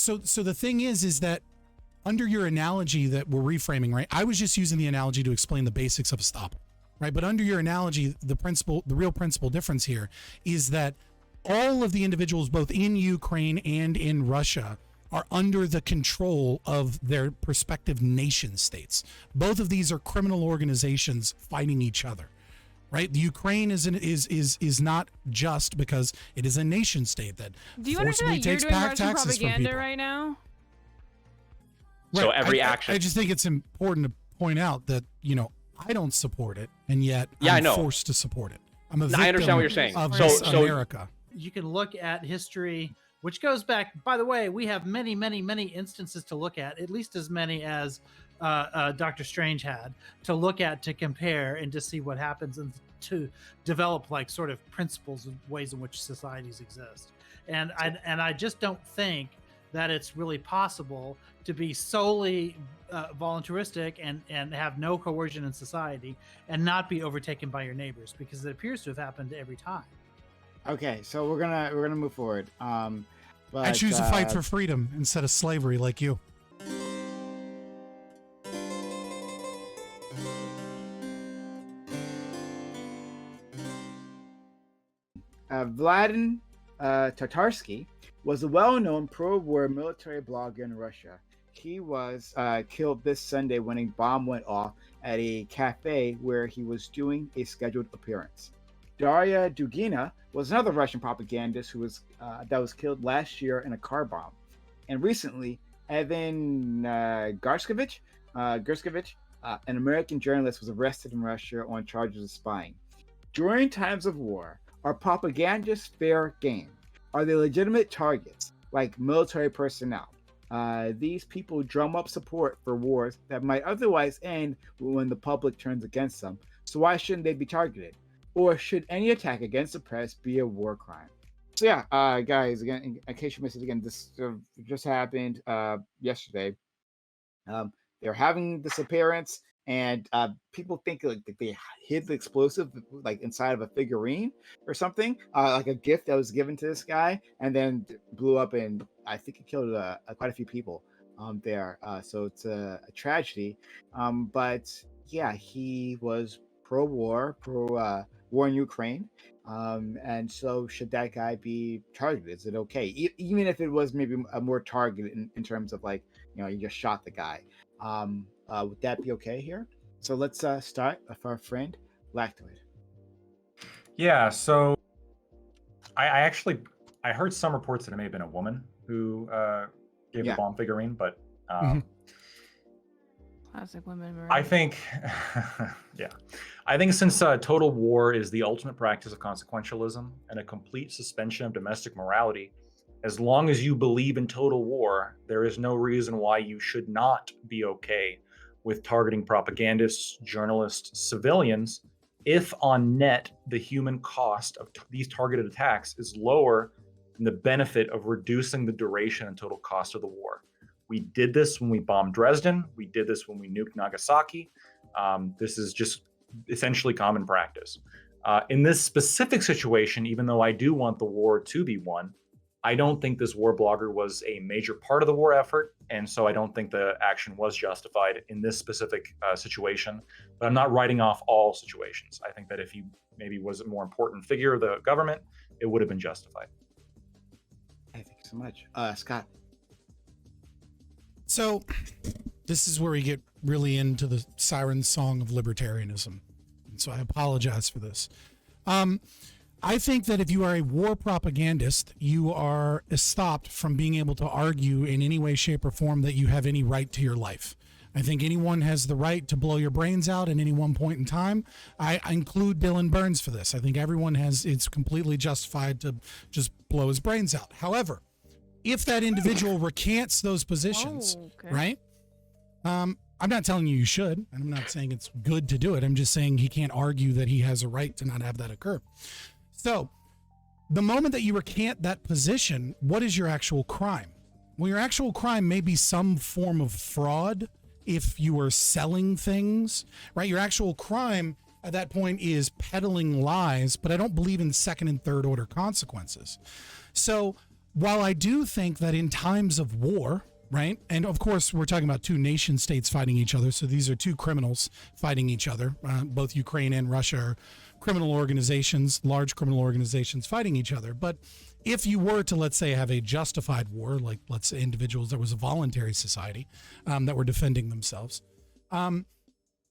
So the thing is that under your analogy that we're reframing, right? I was just using the analogy to explain the basics of estoppel, right? But under your analogy, the real principal difference here is that all of the individuals, both in Ukraine and in Russia, are under the control of their respective nation states. Both of these are criminal organizations fighting each other, right? The Ukraine is not just because it is a nation state that Do you forcibly understand that you're takes doing back Russian taxes from propaganda people. right now? So Right. every action. I just think it's important to point out that, I don't support it, and yet Yeah, I I'm know. forced to support it. I'm a victim I understand what you're saying. of So- this so- America. You can look at history, which goes back, by the way, we have many, many, many instances to look at least as many as Dr. Strange had, to look at, to compare, and to see what happens, and to develop like sort of principles and ways in which societies exist. And I just don't think that it's really possible to be solely voluntaristic and have no coercion in society and not be overtaken by your neighbors, because it appears to have happened every time. Okay, so we're gonna move forward. But, I choose to fight for freedom instead of slavery, like you. Vladimir Tatarsky was a well-known pro-war military blogger in Russia. He was killed this Sunday when a bomb went off at a cafe where he was doing a scheduled appearance. Daria Dugina was another Russian propagandist who was that was killed last year in a car bomb. And recently, Evan Gershkovich, an American journalist, was arrested in Russia on charges of spying. During times of war, are propagandists fair game? Are they legitimate targets, like military personnel? These people drum up support for wars that might otherwise end when the public turns against them. So why shouldn't they be targeted? Or should any attack against the press be a war crime? So yeah, guys, again, in case you missed it again, this just happened yesterday. They're having this appearance, and people think like they hid the explosive like inside of a figurine or something, like a gift that was given to this guy, and then blew up, and I think it killed quite a few people there. So it's a tragedy. But yeah, he was pro-war in Ukraine. And so should that guy be targeted? Is it okay? Even if it was maybe a more targeted in terms of like, you just shot the guy. Would that be okay here? So let's start with our friend Lactoid. Yeah, so I heard some reports that it may have been a woman who gave the bomb figurine, but Classic women. I think, I think since total war is the ultimate practice of consequentialism and a complete suspension of domestic morality, as long as you believe in total war, there is no reason why you should not be okay with targeting propagandists, journalists, civilians, if on net the human cost of these targeted attacks is lower than the benefit of reducing the duration and total cost of the war. We did this when we bombed Dresden. We did this when we nuked Nagasaki. This is just essentially common practice. In this specific situation, even though I do want the war to be won, I don't think this war blogger was a major part of the war effort, and so I don't think the action was justified in this specific situation. But I'm not writing off all situations. I think that if he maybe was a more important figure of the government, it would have been justified. Thank you so much. Scott. So this is where we get really into the siren song of libertarianism. And so I apologize for this. I think that if you are a war propagandist, you are stopped from being able to argue in any way, shape, or form that you have any right to your life. I think anyone has the right to blow your brains out at any one point in time. I include Dylan Burns for this. I think everyone it's completely justified to just blow his brains out. However, if that individual recants those positions, right? I'm not telling you should. I'm not saying it's good to do it. I'm just saying he can't argue that he has a right to not have that occur. So the moment that you recant that position, what is your actual crime? Well, your actual crime may be some form of fraud if you are selling things, right? Your actual crime at that point is peddling lies, but I don't believe in second and third order consequences. So while I do think that in times of war, right, and of course we're talking about two nation states fighting each other, so these are two criminals fighting each other. Both Ukraine and Russia are criminal organizations, large criminal organizations fighting each other. But if you were to, let's say, have a justified war, like let's say individuals, there was a voluntary society that were defending themselves,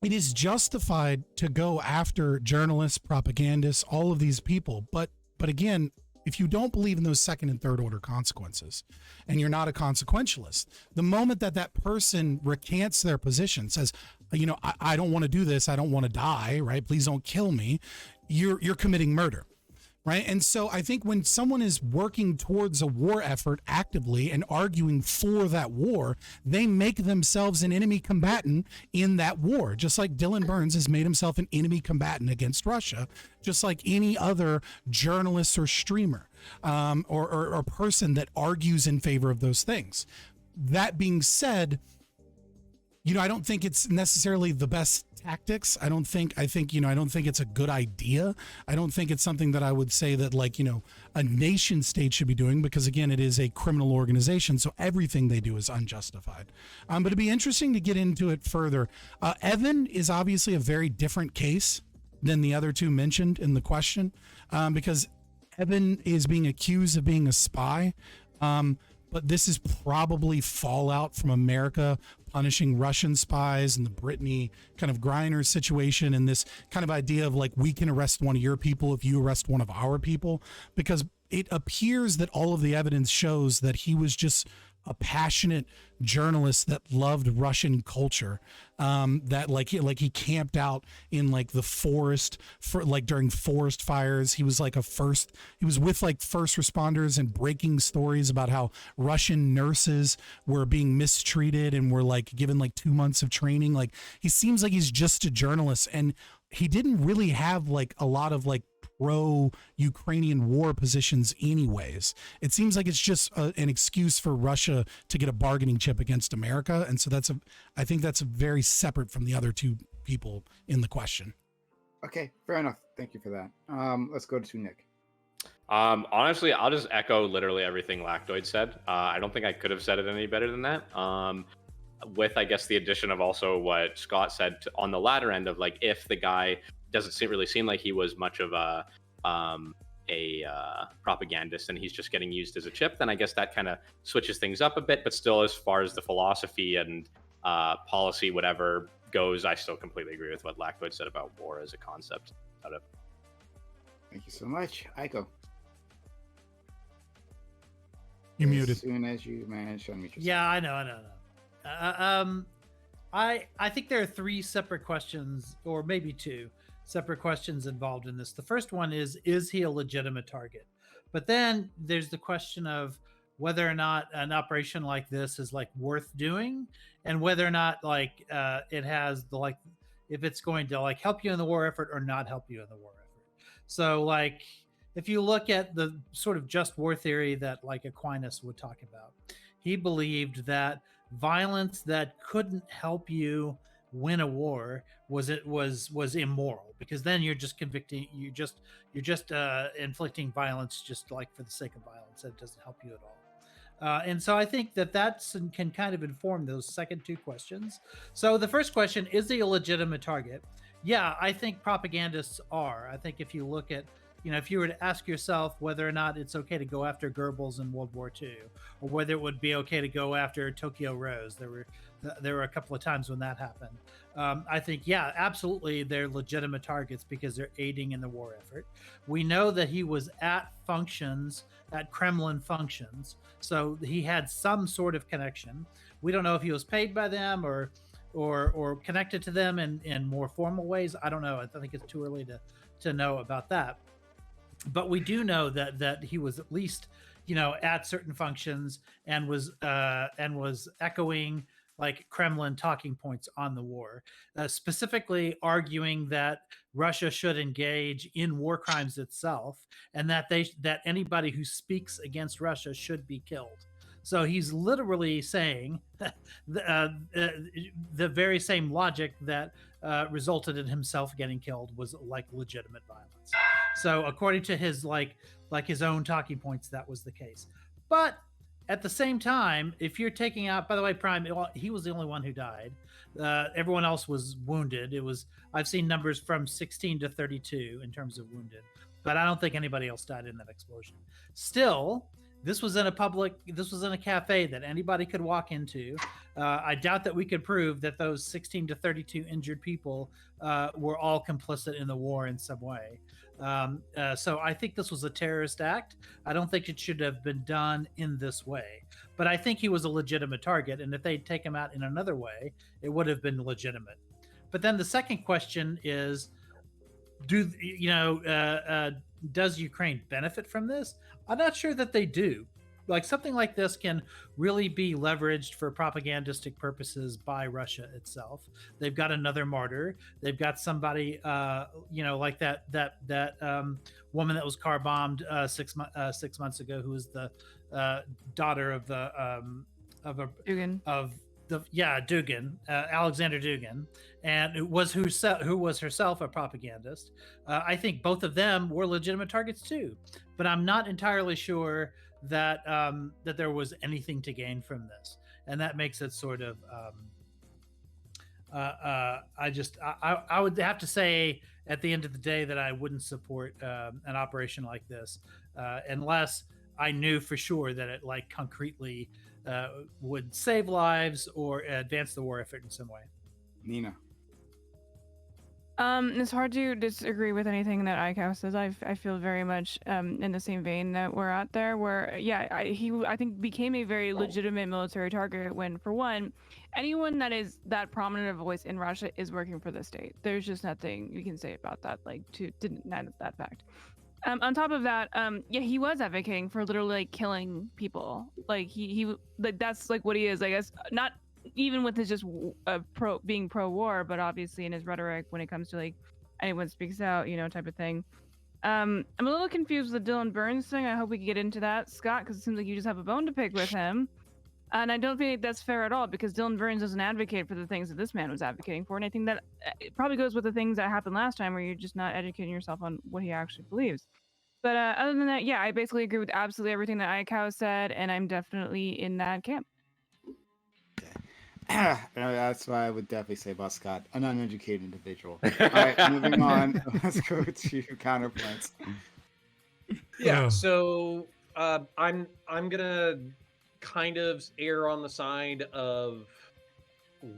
it is justified to go after journalists, propagandists, all of these people. But again, if you don't believe in those second and third order consequences, and you're not a consequentialist, the moment that that person recants their position, says, you know, I don't want to do this, I don't want to die, right? Please don't kill me. You're committing murder, right? And so I think when someone is working towards a war effort actively and arguing for that war, they make themselves an enemy combatant in that war. Just like Dylan Burns has made himself an enemy combatant against Russia, just like any other journalist or streamer or person that argues in favor of those things. That being said, you know, I don't think it's necessarily the best tactics. I don't think it's a good idea. I don't think it's something that I would say that, like, you know, a nation state should be doing, because again, it is a criminal organization. So everything they do is unjustified. But it'd be interesting to get into it further. Evan is obviously a very different case than the other two mentioned in the question, because Evan is being accused of being a spy. But this is probably fallout from America punishing Russian spies and the Brittany kind of Griner situation, and this kind of idea of like, we can arrest one of your people if you arrest one of our people, because it appears that all of the evidence shows that he was just a passionate journalist that loved Russian culture, that he camped out in like the forest for like during forest fires. He was with like first responders and breaking stories about how Russian nurses were being mistreated and were like given like 2 months of training. Like, he seems like he's just a journalist, and he didn't really have like a lot of like pro-Ukrainian war positions anyways. It seems like it's just an excuse for Russia to get a bargaining chip against America. And so I think that's very separate from the other two people in the question. Okay, fair enough. Thank you for that. Let's go to Nick. Honestly, I'll just echo literally everything Lactoid said. I don't think I could have said it any better than that. With, I guess, the addition of also what Scott said on the latter end of like, if the guy doesn't really seem like he was much of a propagandist and he's just getting used as a chip, then I guess that kind of switches things up a bit. But still, as far as the philosophy and policy, whatever goes, I still completely agree with what Lactoid said about war as a concept. Thank you so much. Aiko. You're muted. As soon as you manage to unmute yourself. Yeah, I know. I think there are three separate questions, or maybe two separate questions involved in this. The first one is he a legitimate target? But then there's the question of whether or not an operation like this is like worth doing, and whether or not like it has the like, if it's going to like help you in the war effort or not help you in the war effort. So like, if you look at the sort of just war theory that like Aquinas would talk about, he believed that violence that couldn't help you win a war was immoral, because then you're just inflicting violence just like for the sake of violence, and it doesn't help you at all. And so I think that can kind of inform those second two questions. So the first question, is he a legitimate target? Yeah, I think propagandists are. I think if you look at, you know, if you were to ask yourself whether or not it's okay to go after Goebbels in World War II, or whether it would be okay to go after Tokyo Rose, there were a couple of times when that happened. I think, yeah, absolutely, they're legitimate targets because they're aiding in the war effort. We know that he was at Kremlin functions, so he had some sort of connection. We don't know if he was paid by them or connected to them in more formal ways. I don't know. I think it's too early to know about that. But we do know that he was at least, you know, at certain functions and was echoing like Kremlin talking points on the war, specifically arguing that Russia should engage in war crimes itself, and that anybody who speaks against Russia should be killed. So he's literally saying the very same logic that resulted in himself getting killed was like legitimate violence. So according to his like his own talking points, that was the case. But at the same time, if you're taking out, by the way, Prime, he was the only one who died. Everyone else was wounded. I've seen numbers from 16 to 32 in terms of wounded, but I don't think anybody else died in that explosion. Still, this was in a cafe that anybody could walk into. I doubt that we could prove that those 16 to 32 injured people were all complicit in the war in some way. So I think this was a terrorist act. I don't think it should have been done in this way, but I think he was a legitimate target. And if they'd take him out in another way, it would have been legitimate. But then the second question is, does Ukraine benefit from this? I'm not sure that they do. Like, something like this can really be leveraged for propagandistic purposes by Russia itself. They've got another martyr. They've got somebody, like that woman that was car bombed 6 months ago, who was the daughter of Dugan. Dugan, Alexander Dugan, and who was herself a propagandist. I think both of them were legitimate targets too, but I'm not entirely sure that that there was anything to gain from this, and that makes it sort of. I would have to say at the end of the day that I wouldn't support an operation like this unless I knew for sure that it concretely would save lives or advance the war effort in some way. Nina. It's hard to disagree with anything that ICAO says. I feel very much in the same vein that we're out there, where he I think became a very legitimate military target when, for one, anyone that is that prominent of a voice in Russia is working for the state. There's just nothing you can say about that, to deny that fact. On top of that, he was advocating for literally killing people. He that's what he is, I guess. Not even with his just being pro-war, but obviously in his rhetoric when it comes to anyone speaks out, type of thing. I'm a little confused with the Dylan Burns thing. I hope we can get into that, Scott, because it seems like you just have a bone to pick with him. And I don't think that's fair at all, because Dylan Burns doesn't advocate for the things that this man was advocating for. And I think that it probably goes with the things that happened last time, where you're just not educating yourself on what he actually believes. But other than that, I basically agree with absolutely everything that ICAO said, and I'm definitely in that camp. That's what I would definitely say about Scott, an uneducated individual. All right, moving on. Let's go to counterpoints. Yeah, so I'm gonna kind of err on the side of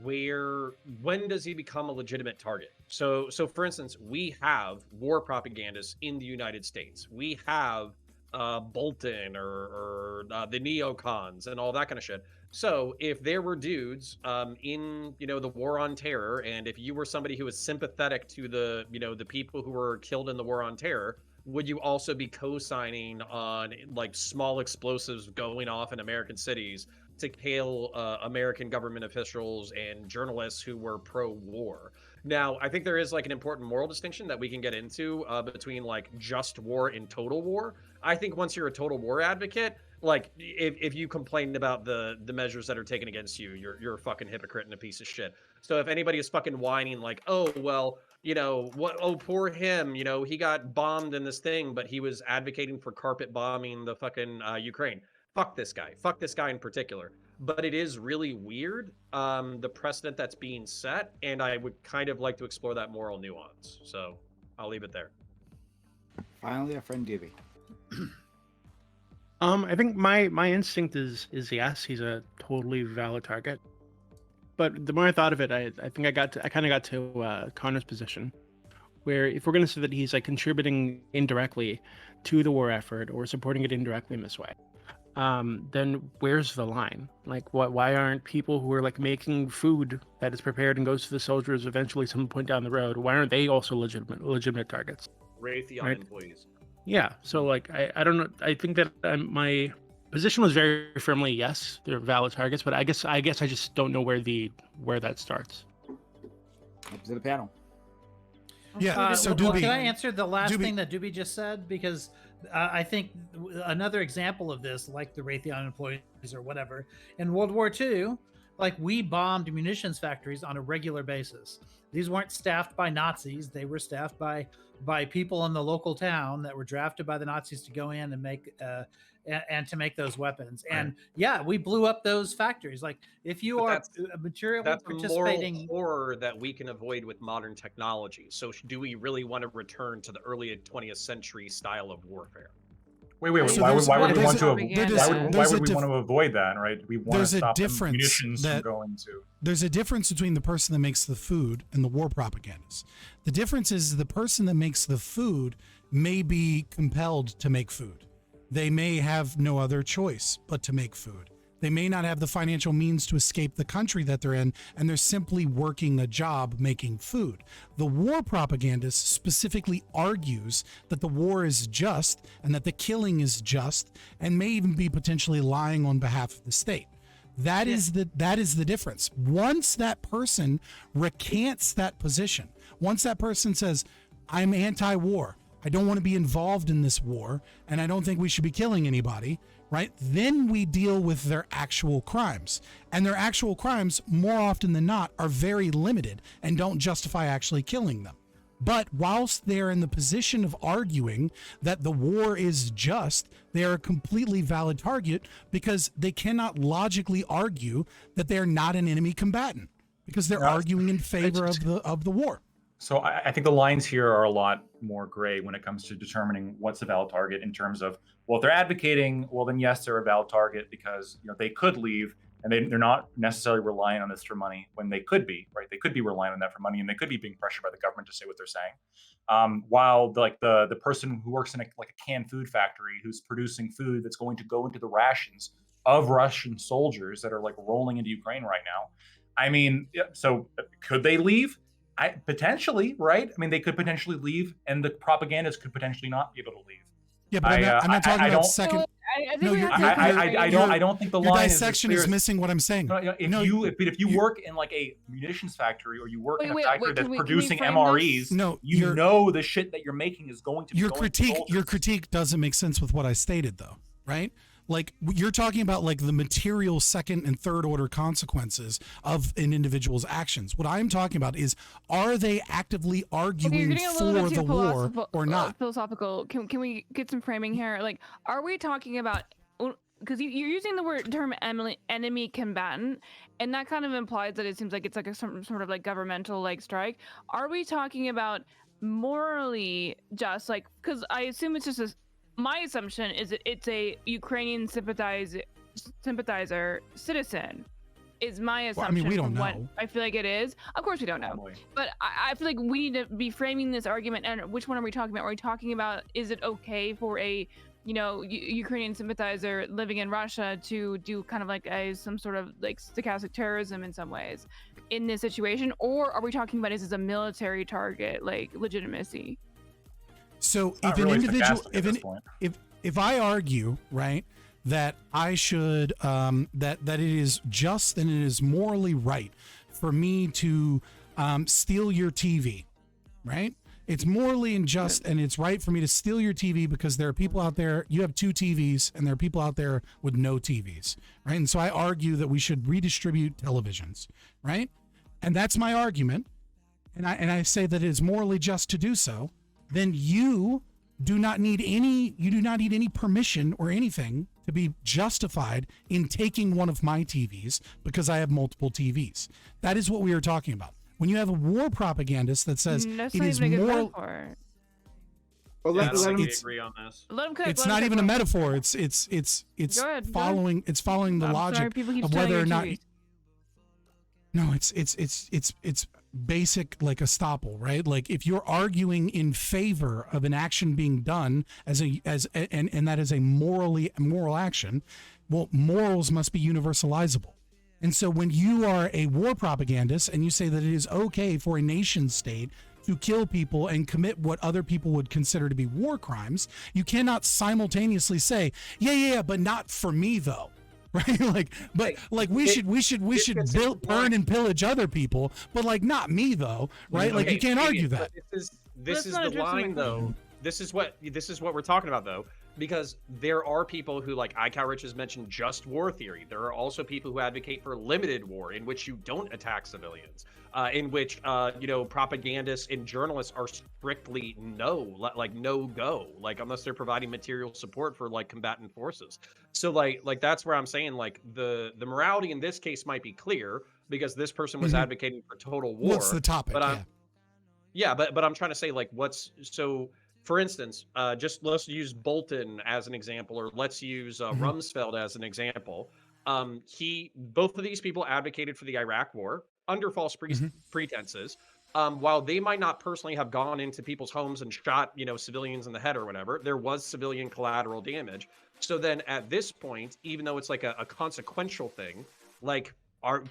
when does he become a legitimate target? So for instance, we have war propagandists in the United States. We have Bolton or the neocons and all that kind of shit. So if there were dudes in the war on terror, and if you were somebody who was sympathetic to the people who were killed in the war on terror, would you also be co-signing on small explosives going off in American cities to kill American government officials and journalists who were pro-war? Now, I think there is an important moral distinction that we can get into between just war and total war. I think once you're a total war advocate, if you complain about the measures that are taken against you, you're a fucking hypocrite and a piece of shit. So if anybody is fucking whining oh well, poor him, he got bombed in this thing, but he was advocating for carpet bombing the fucking Ukraine. Fuck this guy in particular. But it is really weird, the precedent that's being set, and I would kind of like to explore that moral nuance. So I'll leave it there. Finally, our friend Gibby. I think my instinct is yes, he's a totally valid target. But the more I thought of it, I think I kind of got to Connor's position, where if we're going to say that he's contributing indirectly to the war effort or supporting it indirectly in this way, then where's the line? Why aren't people who are making food that is prepared and goes to the soldiers eventually some point down the road, why aren't they also legitimate targets? Raytheon employees. Yeah, so I don't know. I think that my position was very firmly yes, they're valid targets, but I guess I just don't know where that starts. Up to the panel. Yeah. So can Doobie, I answer the last thing that Doobie just said? Because I think another example of this, like the Raytheon employees or whatever, in World War II, we bombed munitions factories on a regular basis. These weren't staffed by Nazis; they were staffed by people in the local town that were drafted by the Nazis to go in and make and to make those weapons. And yeah, we blew up those factories. Like if you are materially That's a participating. moral horror that we can avoid with modern technology. So do we really want to return to the early 20th century style of warfare? Wait. So Why would we want to? propaganda. Why would we want to avoid that? Right? We want There's to a stop the difference munitions from that- going to. There's a difference between the person that makes the food and the war propagandists. The difference is the person that makes the food may be compelled to make food. They may have no other choice but to make food. They may not have the financial means to escape the country that they're in, and they're simply working a job making food. The war propagandist specifically argues that the war is just and that the killing is just, and may even be potentially lying on behalf of the state. That is the difference. Once that person recants that position, once that person says, I'm anti-war, I don't want to be involved in this war, and I don't think we should be killing anybody, right? Then we deal with their actual crimes. And their actual crimes, more often than not, are very limited and don't justify actually killing them. But whilst they're in the position of arguing that the war is just, they are a completely valid target because they cannot logically argue that they're not an enemy combatant because they're arguing in favor of the war. So I think the lines here are a lot more gray when it comes to determining what's a valid target in terms of, well, if they're advocating, well, then yes, they're a valid target because they could leave and they're not necessarily relying on this for money when they could be, right? They could be relying on that for money and they could be being pressured by the government to say what they're saying. While the person who works in a canned food factory who's producing food that's going to go into the rations of Russian soldiers that are rolling into Ukraine right now. I mean, so could they leave? Potentially, right? I mean, they could potentially leave, and the propagandists could potentially not be able to leave. Yeah, but I'm not talking about second. I don't think the your line dissection is missing what I'm saying. If you work in a munitions factory or you work in a factory that's producing MREs, the shit that you're making is going to be your critique doesn't make sense with what I stated, though, right? Like you're talking about the material second and third order consequences of an individual's actions. What I'm talking about is, are they actively arguing for the war or not? Philosophical. Can we get some framing here? Are we talking about, because you're using the term enemy combatant, and that kind of implies that it seems like it's some sort of governmental strike. Are we talking about morally just because I assume it's just my assumption is that it's a Ukrainian sympathizer citizen is my assumption. Well, I mean, we don't what know. I feel like it is. Of course we don't know. Probably. But I feel like we need to be framing this argument. And which one are we talking about? Are we talking about, is it okay for a Ukrainian sympathizer living in Russia to do kind of some sort of stochastic terrorism in some ways in this situation? Or are we talking about, is this a military target, legitimacy? So if an individual, if I argue, right, that I should, that it is just and it is morally right for me to steal your TV, right? It's morally unjust and it's right for me to steal your TV because there are people out there, you have 2 TVs and there are people out there with no TVs, right? And so I argue that we should redistribute televisions, right? And that's my argument. And I say that it is morally just to do so. Then you do not need any permission or anything to be justified in taking one of my TVs because I have multiple TVs. That is what we are talking about. When you have a war propagandist that says that's it is more. Well, I let agree on this. It's not even a metaphor. It's following the logic of whether or not. No, it's basic estoppel, right? If you're arguing in favor of an action being done and that is a moral action, well, morals must be universalizable. And so when you are a war propagandist and you say that it is okay for a nation state to kill people and commit what other people would consider to be war crimes, you cannot simultaneously say, yeah, but not for me though. Right? We should burn and pillage other people, but not me though, right? Okay, you can't argue that. This is the line though. This is what we're talking about though. because there are people who, like iCal Rich has mentioned, just war theory. There are also people who advocate for limited war, in which you don't attack civilians, in which propagandists and journalists are strictly no go, like unless they're providing material support for like combatant forces. So like that's where I'm saying like the morality in this case might be clear because this person was advocating for total war. What's the topic? But but I'm trying to say like for instance, just let's use Bolton as an example, or let's use Rumsfeld as an example. Both of these people advocated for the Iraq War under false pretenses. While they might not personally have gone into people's homes and shot, civilians in the head or whatever, there was civilian collateral damage. So then at this point, even though it's like a consequential thing, like,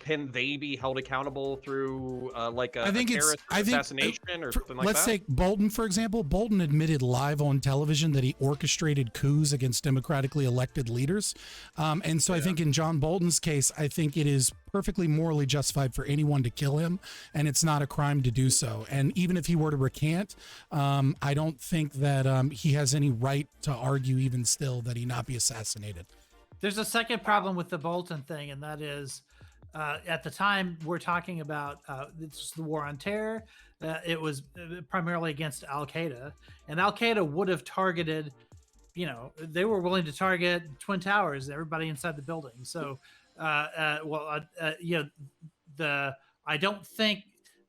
can they be held accountable through a terrorist assassination or something like that? Let's take Bolton, for example. Bolton admitted live on television that he orchestrated coups against democratically elected leaders. And so I think in John Bolton's case, I think it is perfectly morally justified for anyone to kill him, and it's not a crime to do so. And even if he were to recant, I don't think that he has any right to argue even still that he not be assassinated. There's a second problem with the Bolton thing, and that is, at the time we're talking about, it's the war on terror. It was primarily against Al-Qaeda, and Al-Qaeda would have targeted, they were willing to target Twin Towers, everybody inside the building. So, I don't think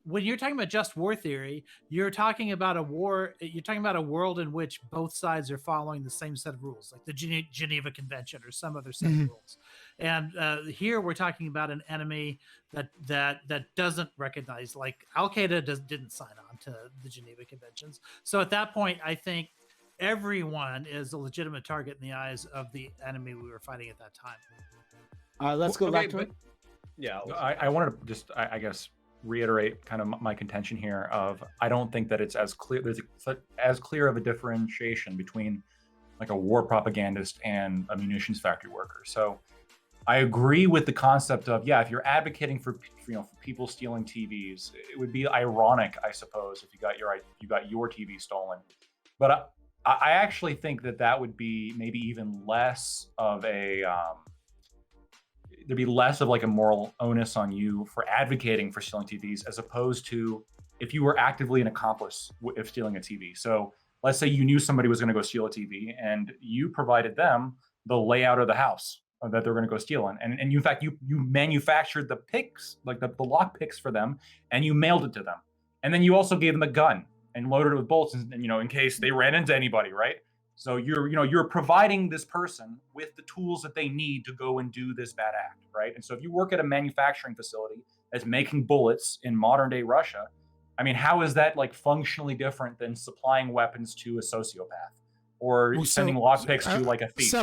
when you're talking about just war theory, you're talking about a world in which both sides are following the same set of rules, like the Geneva Convention or some other set of rules. And here we're talking about an enemy that doesn't recognize, like Al-Qaeda didn't sign on to the Geneva Conventions. So at that point, I think everyone is a legitimate target in the eyes of the enemy we were fighting at that time. Let's go back to it. Yeah, I wanted to just, I guess, reiterate kind of my contention here of I don't think that it's as clear, there's as clear of a differentiation between like a war propagandist and a munitions factory worker. So I agree with the concept of, if you're advocating for people stealing TVs, it would be ironic, I suppose, if you got your TV stolen. But I actually think that would be maybe even less of a there'd be less of like a moral onus on you for advocating for stealing TVs, as opposed to if you were actively an accomplice of stealing a TV. So let's say you knew somebody was going to go steal a TV and you provided them the layout of the house that they're going to go steal in. And in fact, you manufactured the picks, like the lock picks for them, and you mailed it to them. And then you also gave them a gun and loaded it with bolts, and in case they ran into anybody, right? So you're providing this person with the tools that they need to go and do this bad act, right? And so if you work at a manufacturing facility that's making bullets in modern day Russia, I mean, how is that like functionally different than supplying weapons to a sociopath or sending lockpicks to like a thief?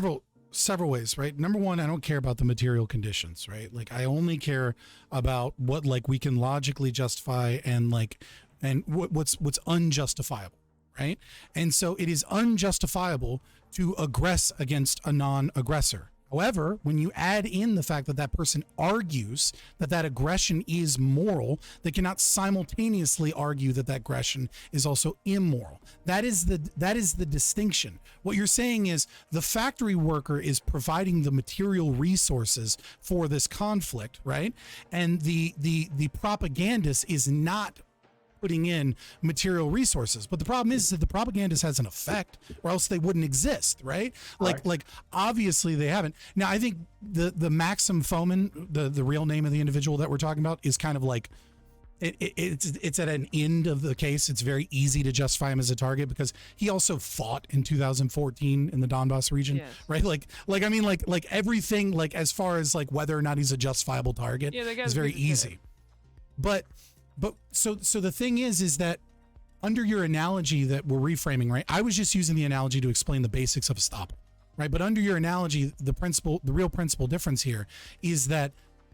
Several ways, right? Number one, I don't care about the material conditions, right? Like I only care about what like we can logically justify and what's unjustifiable. Right. And so it is unjustifiable to aggress against a non-aggressor. However, when you add in the fact that that person argues that aggression is moral, they cannot simultaneously argue that aggression is also immoral. That is the distinction. What you're saying is the factory worker is providing the material resources for this conflict, right? And the propagandist is not putting in material resources. But the problem is that the propagandist has an effect, or else they wouldn't exist, right? Like obviously they haven't. Now I think the Maxim Fomin, the real name of the individual that we're talking about, is kind of like it's at an end of the case. It's very easy to justify him as a target because he also fought in 2014 in the Donbass region, right? Like I mean, like everything, like as far as like whether or not he's a justifiable target is very easy. But so the thing is that under your analogy that we're reframing, right? I was just using the analogy to explain the basics of estoppel, right? But under your analogy, the real principal difference here is that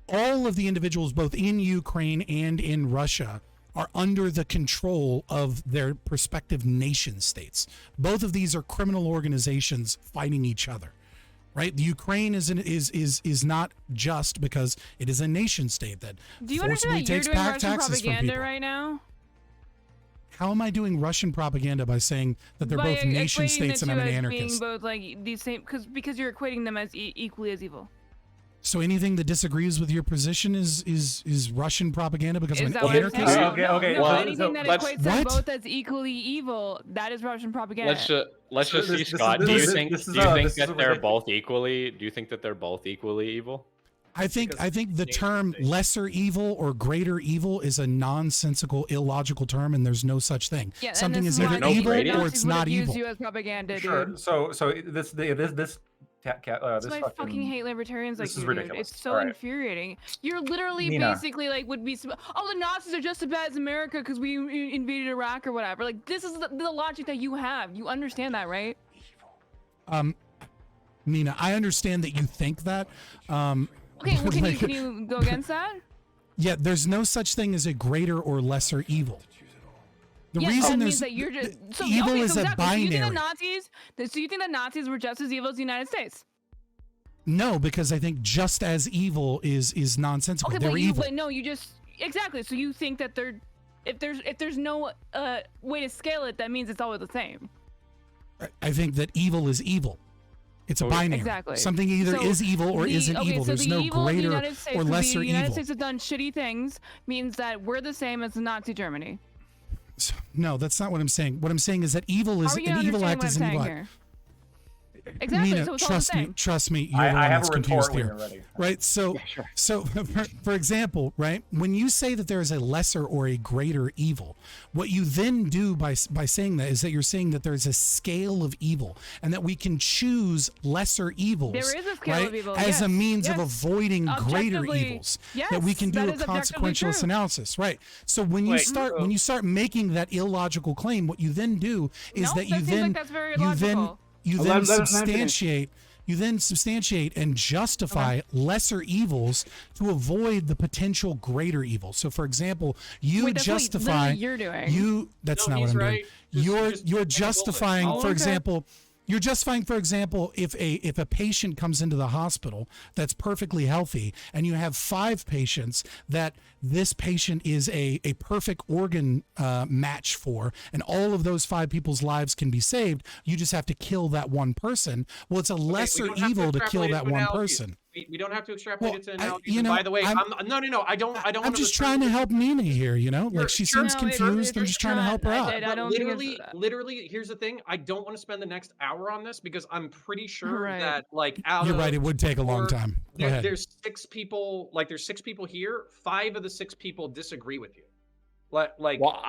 all of the individuals, both in Ukraine and in Russia, are under the control of their respective nation states. Both of these are criminal organizations fighting each other. Right, the Ukraine is not just because it is a nation state that Do you forcibly understand that you're takes doing back Russian taxes from propaganda people. right now? How am I doing Russian propaganda by saying that they're By both nation equating states the and I'm two an as anarchist? being both like the same, because you're equating them as equally as evil. So anything that disagrees with your position is Russision propaganda because Is I'm that an what you're anarchist? saying? Okay, No, okay, no, well, anything that let's- equates them What? both as equally evil, that is Russian propaganda. Let's So just see, this is- Scott. this Do you is- think this is do you a- think this is a that they're ridiculous- both equally? Do you think that they're both equally evil? I think the nation term states. lesser evil or greater evil is a nonsensical, illogical term, and there's no such thing. Yeah, and Something this is is either why evil Nazis or would it's have not used evil. you as propaganda, Sure. dude. So this That's this why I fucking hate libertarians like this is you, dude. ridiculous. It's so All right. infuriating. You're literally Nina. basically like would be, oh, the Nazis are just as bad as America because we invaded Iraq or whatever. Like this is the logic that you have. You understand that, right? Nina, I understand that you think that. Okay, well, can like- you go against that? Yeah, there's no such thing as a greater or lesser evil. The Yeah, reason that there's means that you're just so evil okay, is so a exactly. So you think binary. the Nazis were just as evil as the United States? No, because I think just as evil is nonsensical. Okay, They're but evil. but no, you just exactly. So you think that they're if there's no way to scale it, that means it's always the same. I think that evil is evil. It's a Okay. binary. Exactly. Something either So is evil or isn't okay, evil. so There's the no evil of the greater United States, or so lesser the United evil. States has done shitty things means that we're the same as Nazi Germany. No, that's not what I'm saying. What I'm saying is that evil is How are you an not evil understanding act what is I'm an evil saying act. here? Exactly. Nina, so it's all the same. trust me, you're the I one have that's a confused retort when here. you're ready. Right? So, Yeah, sure. so for example, right, when you say that there is a lesser or a greater evil, what you then do by saying that is that you're saying that there is a scale of evil and that we can choose lesser evils, There is a scale right, of evil, as a yes, means of yes. avoiding greater Objectively, evils. yes, that we can do that a is objectively consequentialist true. analysis, right? So when you start making that illogical claim, what you then do is No, that you that seems then like that's very you then logical. you Oh, then let him finish. substantiate and justify lesser evils to avoid the potential greater evil. So for example, you Wait, that's what justify literally you're doing. you that's No, not what he's I'm right. doing. Just You're take a bullet. justifying, Oh, for okay. example, you're justifying, for example, if a patient comes into the hospital that's perfectly healthy and you have 5 patients that this patient is a perfect organ match for, and all of those 5 people's lives can be saved, you just have to kill that one person. Well, it's a Okay, we lesser don't have evil to kill extrapolate it that to one analogies. person. We don't have to extrapolate Well, it to I- analogies. you And know, by the way, I'm- no, I don't. I'm want just trying to help Nina here, you know? You're- Like she sure, seems No, it's- confused. I'm it's just trying to help her not. out. I But don't think it's- literally, here's the thing. I don't want to spend the next hour on this because I'm pretty sure Right. that like out You're of right, it would take a long four- time. Go ahead. there's 6 people. Like there's 6 people here. 5 of the 6 people disagree with you. Like Well,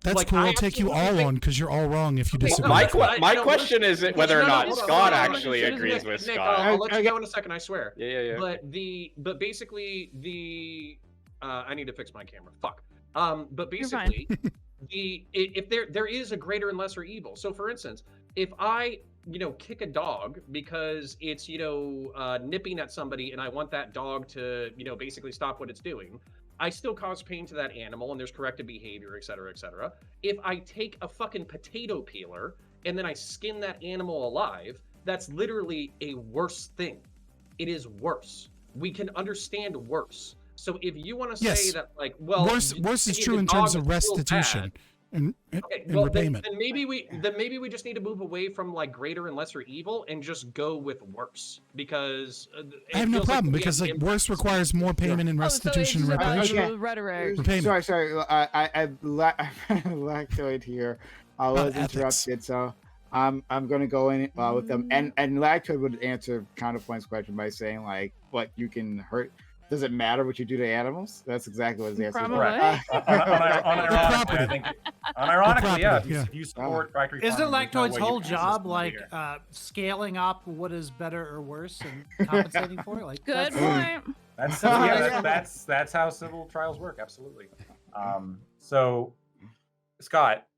That's like, cool. I I'll take you absolutely all think- on because you're all wrong if you Okay, disagree. my that's what I don't question is whether or No, not hold on, Scott hold on. actually Nick, agrees with Nick, Scott. I'll let you Okay. go in a second. I swear. Yeah. But basically the I need to fix my camera. Fuck. But You're fine. basically if there is a greater and lesser evil. So for instance, if I kick a dog because it's nipping at somebody and I want that dog to basically stop what it's doing, I still cause pain to that animal and there's corrective behavior, et cetera, et cetera. If I take a fucking potato peeler and then I skin that animal alive, that's literally a worse thing. It is worse. We can understand worse. So if you want to say Yes. that, like, well, worse is the true in dog terms of is still restitution bad. and Okay, and well, repayment. then maybe we just need to move away from like greater and lesser evil and just go with worse because I have no problem because like worse requires more payment and restitution and Oh, so it's reparation. about Okay. rhetoric. Repayment. Sorry. I lactoid here. I was ethics. interrupted, so I'm going to go in with them. And lactoid would answer Counterpoint's question by saying like, what you can hurt. Does it matter what you do to animals? That's exactly what his answer is. Probably. Correct. property. I think, unironically, yeah. property, yeah. If you support factory Isn't farming, there's no Lactoid's way you whole can job system like here. scaling up what is better or worse and compensating for it? Like Good that's- point. That's Yeah. that's how civil trials work. Absolutely. So, Scott,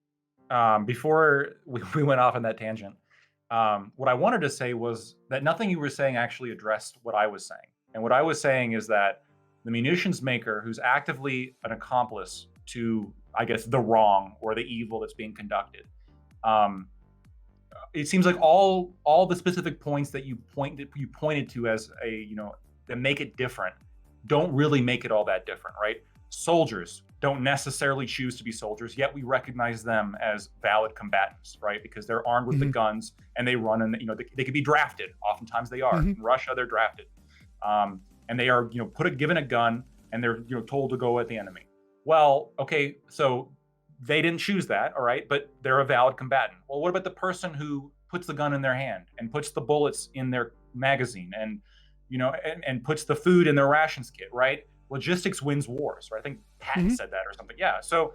before we went off on that tangent, what I wanted to say was that nothing you were saying actually addressed what I was saying. And what I was saying is that the munitions maker, who's actively an accomplice to, I guess, the wrong or the evil that's being conducted, it seems like all the specific points that you pointed to as that make it different don't really make it all that different, right? Soldiers don't necessarily choose to be soldiers, yet we recognize them as valid combatants, right? Because they're armed with the guns and they run, and they could be drafted. Oftentimes they are. In Russia, they're drafted, and they are given a gun and they're told to go at the enemy. Well, okay, so they didn't choose that, all right, but they're a valid combatant. Well, what about the person who puts the gun in their hand and puts the bullets in their magazine and and puts the food in their rations kit, right? Logistics wins wars, right? I think Patton said that or something. Yeah. So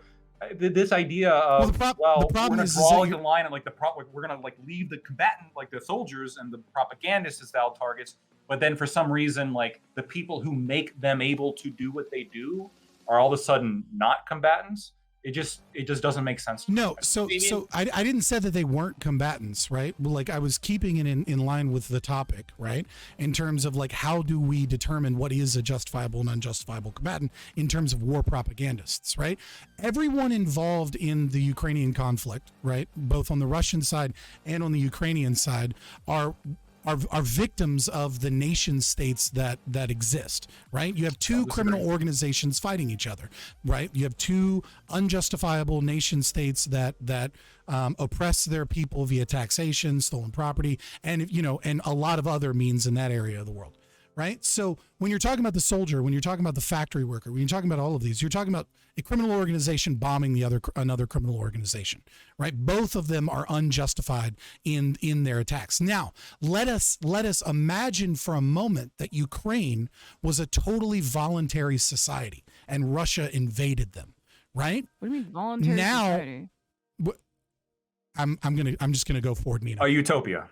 this idea of the we're problem going to is draw that the line and we're going to leave the combatant, like the soldiers and the propagandists, as valid targets, but then for some reason the people who make them able to do what they do are all of a sudden not combatants. It just doesn't make sense to me. No, so I didn't say that they weren't combatants, right? Well, I was keeping it in line with the topic, right? In terms of how do we determine what is a justifiable and unjustifiable combatant in terms of war propagandists, right? Everyone involved in the Ukrainian conflict, right, both on the Russian side and on the Ukrainian side, are victims of the nation states that exist, right? You have two criminal organizations fighting each other, right? You have two unjustifiable nation states that oppress their people via taxation, stolen property, and and a lot of other means in that area of the world, right? So when you're talking about the soldier, when you're talking about the factory worker, when you're talking about all of these, you're talking about a criminal organization bombing another criminal organization, right? Both of them are unjustified in their attacks. Now, let us imagine for a moment that Ukraine was a totally voluntary society and Russia invaded them, right? What do you mean voluntary society? I'm just gonna go forward, Nina. A utopia,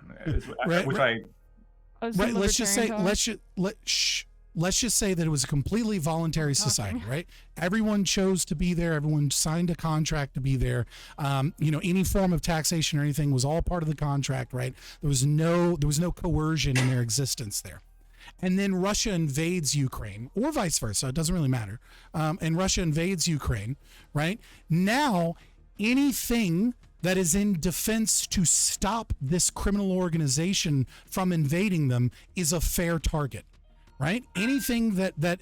right, which right. Right. Let's just say that it was a completely voluntary society, right? Everyone chose to be there. Everyone signed a contract to be there. Any form of taxation or anything was all part of the contract, right? There was no coercion in their existence there. And then Russia invades Ukraine, or vice versa. It doesn't really matter. And Russia invades Ukraine, right? Now, anything that is in defense to stop this criminal organization from invading them is a fair target, right? Anything that that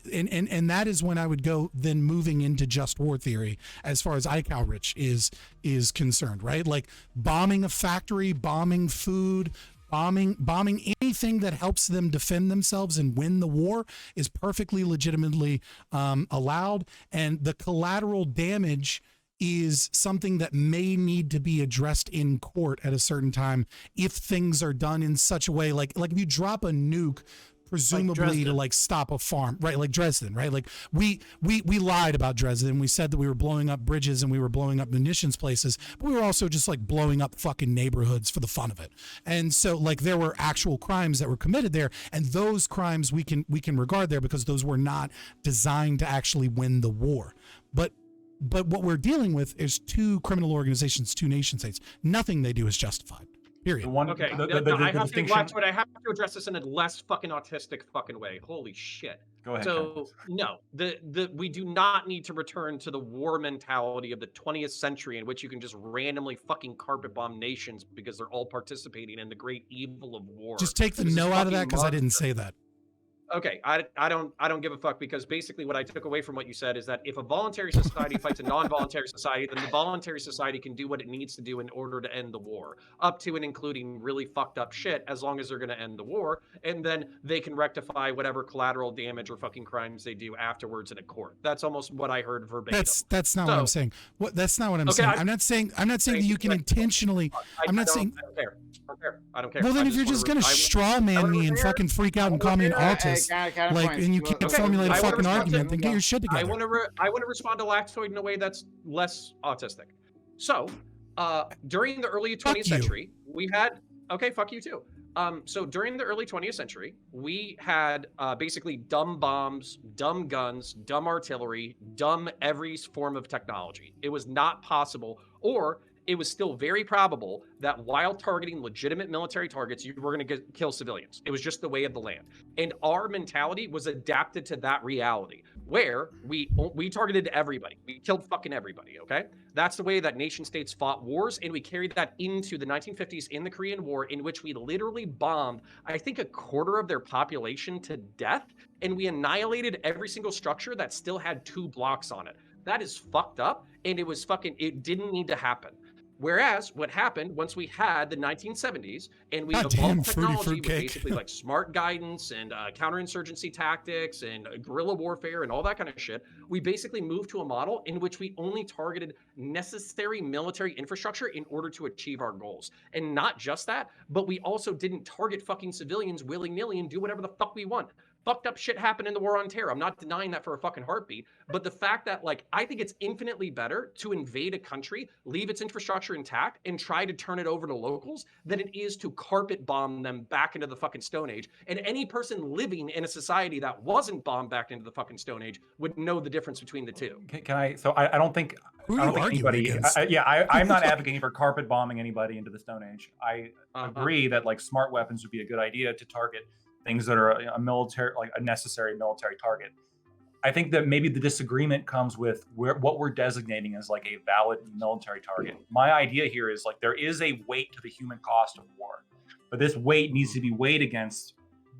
is when I would go then moving into just war theory as far as Rich is concerned, right? Like bombing a factory, bombing food, bombing anything that helps them defend themselves and win the war is perfectly legitimately allowed, and the collateral damage is something that may need to be addressed in court at a certain time if things are done in such a way, like if you drop a nuke presumably to stop a farm, right? Like Dresden, right? Like we lied about Dresden. We said that we were blowing up bridges and we were blowing up munitions places, but we were also just blowing up fucking neighborhoods for the fun of it. And so there were actual crimes that were committed there, and those crimes we can regard there because those were not designed to actually win the war. But what we're dealing with is two criminal organizations, two nation states. Nothing they do is justified. Period. Okay, I have to address this in a less fucking autistic fucking way. Holy shit. Go ahead. So no, we do not need to return to the war mentality of the 20th century in which you can just randomly fucking carpet bomb nations because they're all participating in the great evil of war. Just take the no out of that because I didn't say that. Okay, I don't give a fuck, because basically what I took away from what you said is that if a voluntary society fights a non-voluntary society, then the voluntary society can do what it needs to do in order to end the war, up to and including really fucked up shit, as long as they're going to end the war, and then they can rectify whatever collateral damage or fucking crimes they do afterwards in a court. That's almost what I heard verbatim. That's not what I'm saying. That's not what I'm saying. I'm not saying that you can intentionally. I'm not saying. I don't care. Well, then if you're just gonna straw man me and fucking freak out and call me an autist, and you can't formulate a fucking argument, then get your shit together. I want to respond to Lactoid in a way that's less autistic. So, during the early 20th century, we had fuck you too. So during the early 20th century, we had basically dumb bombs, dumb guns, dumb artillery, dumb every form of technology. It was not possible, or it was still very probable that while targeting legitimate military targets, you were going to kill civilians. It was just the way of the land. And our mentality was adapted to that reality. where we targeted everybody. We killed fucking everybody, okay? That's the way that nation states fought wars, and we carried that into the 1950s in the Korean War, in which we literally bombed, I think, a quarter of their population to death, and we annihilated every single structure that still had 2 blocks on it. That is fucked up, and it didn't need to happen. Whereas what happened once we had the 1970s and we evolved technology with basically like smart guidance and counterinsurgency tactics and guerrilla warfare and all that kind of shit, we basically moved to a model in which we only targeted necessary military infrastructure in order to achieve our goals. And not just that, but we also didn't target fucking civilians willy-nilly and do whatever the fuck we want. Fucked up shit happened in the war on terror. I'm not denying that for a fucking heartbeat. But the fact that, like, I think it's infinitely better to invade a country, leave its infrastructure intact, and try to turn it over to locals than it is to carpet bomb them back into the fucking Stone Age. And any person living in a society that wasn't bombed back into the fucking Stone Age would know the difference between the two. Can I? So I don't think. Who I are don't you think arguing anybody. against? I'm not advocating for carpet bombing anybody into the Stone Age. I agree that like smart weapons would be a good idea to target things that are a military, like a necessary military target. I think that maybe the disagreement comes with what we're designating as like a valid military target. My idea here is like there is a weight to the human cost of war, but this weight needs to be weighed against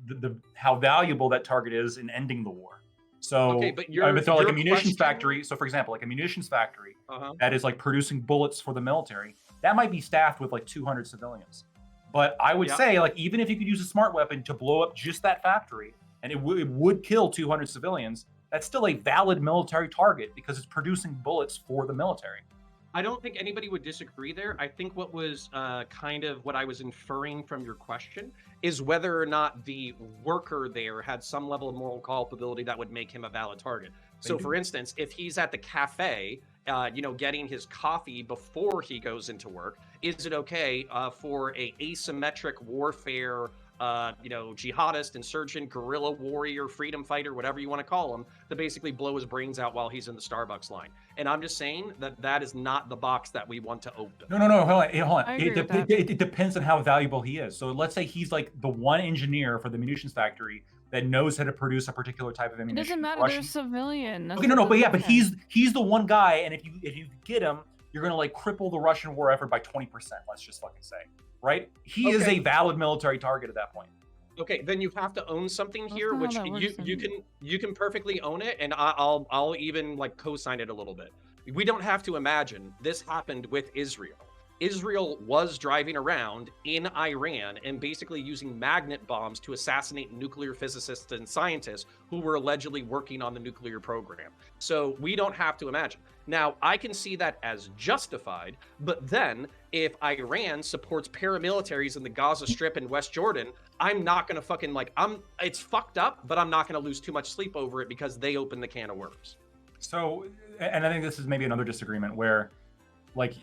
the how valuable that target is in ending the war. So, okay, but so like a munitions factory. So, for example, like a munitions factory that is like producing bullets for the military, that might be staffed with like 200 civilians. But I would say, like, even if you could use a smart weapon to blow up just that factory, and it would kill 200 civilians, that's still a valid military target because it's producing bullets for the military. I don't think anybody would disagree there. I think what was kind of what I was inferring from your question is whether or not the worker there had some level of moral culpability that would make him a valid target. So, for instance, if he's at the cafe, getting his coffee before he goes into work, is it okay for a asymmetric warfare, jihadist, insurgent, guerrilla warrior, freedom fighter, whatever you want to call him, to basically blow his brains out while he's in the Starbucks line? And I'm just saying that is not the box that we want to open. No, hold on. It depends on how valuable he is. So let's say he's like the one engineer for the munitions factory that knows how to produce a particular type of ammunition. It doesn't matter. They're civilian. Okay, but he's the one guy, and if you get him, you're gonna like cripple the Russian war effort by 20%. Let's just fucking say, right? He is a valid military target at that point. Okay, then you have to own something here, which you can perfectly own it, and I'll even like co-sign it a little bit. We don't have to imagine this happened with Israel. Israel was driving around in Iran and basically using magnet bombs to assassinate nuclear physicists and scientists who were allegedly working on the nuclear program. So we don't have to imagine. Now, I can see that as justified, but then if Iran supports paramilitaries in the Gaza Strip and West Jordan, I'm not going to fucking it's fucked up, but I'm not going to lose too much sleep over it because they opened the can of worms. So, and I think this is maybe another disagreement where, like,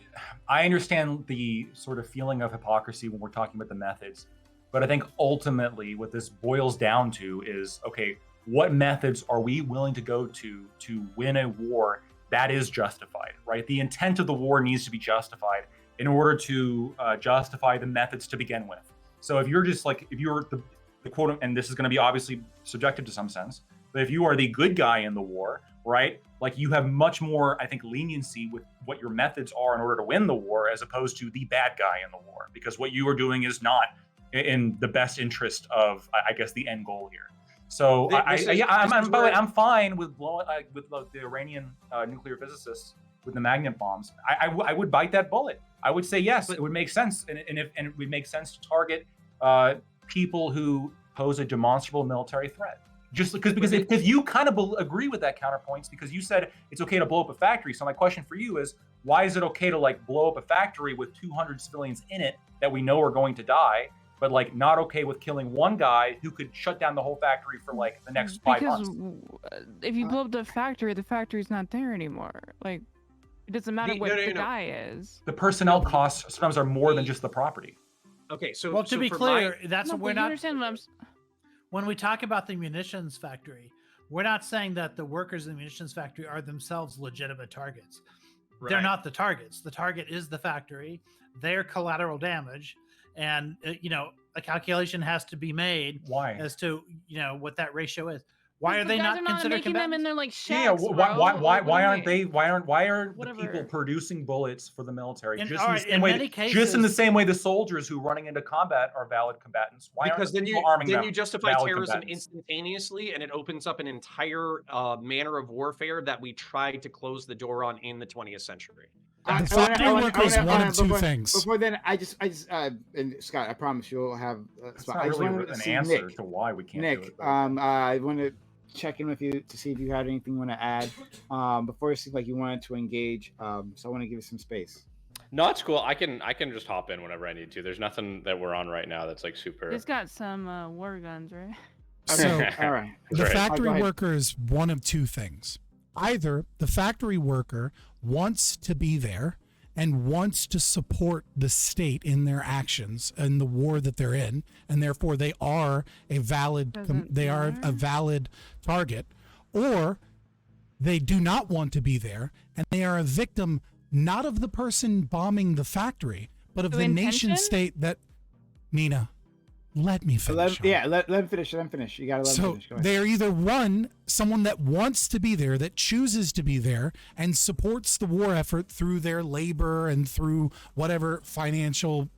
I understand the sort of feeling of hypocrisy when we're talking about the methods, but I think ultimately what this boils down to is, okay, what methods are we willing to go to win a war that is justified, right? The intent of the war needs to be justified in order to justify the methods to begin with. So if you're just like, if you're the quote, and this is going to be obviously subjective to some sense, but if you are the good guy in the war, right? Like you have much more, I think, leniency with what your methods are in order to win the war, as opposed to the bad guy in the war, because what you are doing is not in the best interest of, I guess, the end goal here. So I'm fine with blowing with the Iranian nuclear physicists with the magnet bombs. I would bite that bullet. I would say yes, it would make sense, and it would make sense to target people who pose a demonstrable military threat. Just because if you kind of agree with that counterpoints, because you said it's okay to blow up a factory. So my question for you is, why is it okay to like blow up a factory with 200 civilians in it that we know are going to die, but like not okay with killing one guy who could shut down the whole factory for like the next 5 months? Because if you blow up the factory's not there anymore. Like, it doesn't matter what the guy is. The personnel costs sometimes are more than just the property. Okay, so well, to be clear, we're not. Understand what I'm... When we talk about the munitions factory, we're not saying that the workers in the munitions factory are themselves legitimate targets. Right. They're not the targets. The target is the factory. They're collateral damage, and a calculation has to be made. Why? As to what that ratio is. Why are The they guys not are considered making them in combatants? their like Yeah, shacks, why, bro. why, Like, why, what why do you aren't mean? they? Why are the people Whatever. producing bullets for the military? In- Just all in the right, same in way, many just in the cases- same way, the soldiers who running into combat are valid combatants. Why Because aren't the then people you arming then them you justify valid terrorism combatants? instantaneously, and it opens up an entire manner of warfare that we tried to close the door on in the 20th century. The factory worker is one of two things. Before then, I just, and Scott, I promise you'll have a It's spot. not I just really wanted to an see answer Nick. to why we can't do Nick, it. but- I want to check in with you to see if you had anything you want to add. Before it seemed like you wanted to engage, so I want to give you some space. No, it's cool. I can just hop in whenever I need to. There's nothing that we're on right now that's like super. He's got some war guns, right? So All right. the Right. factory Go ahead. worker is one of two things. Either the factory worker wants to be there and wants to support the state in their actions and the war that they're in, and therefore they are a valid Doesn't they are a matter. valid target, or they do not want to be there and they are a victim not of the person bombing the factory, but of So the nation intention? state that Nina, let me finish. Sean. Let him finish. Let him finish. You gotta let him So finish. Go ahead. they're either one, someone that wants to be there, that chooses to be there, and supports the war effort through their labor and through whatever financial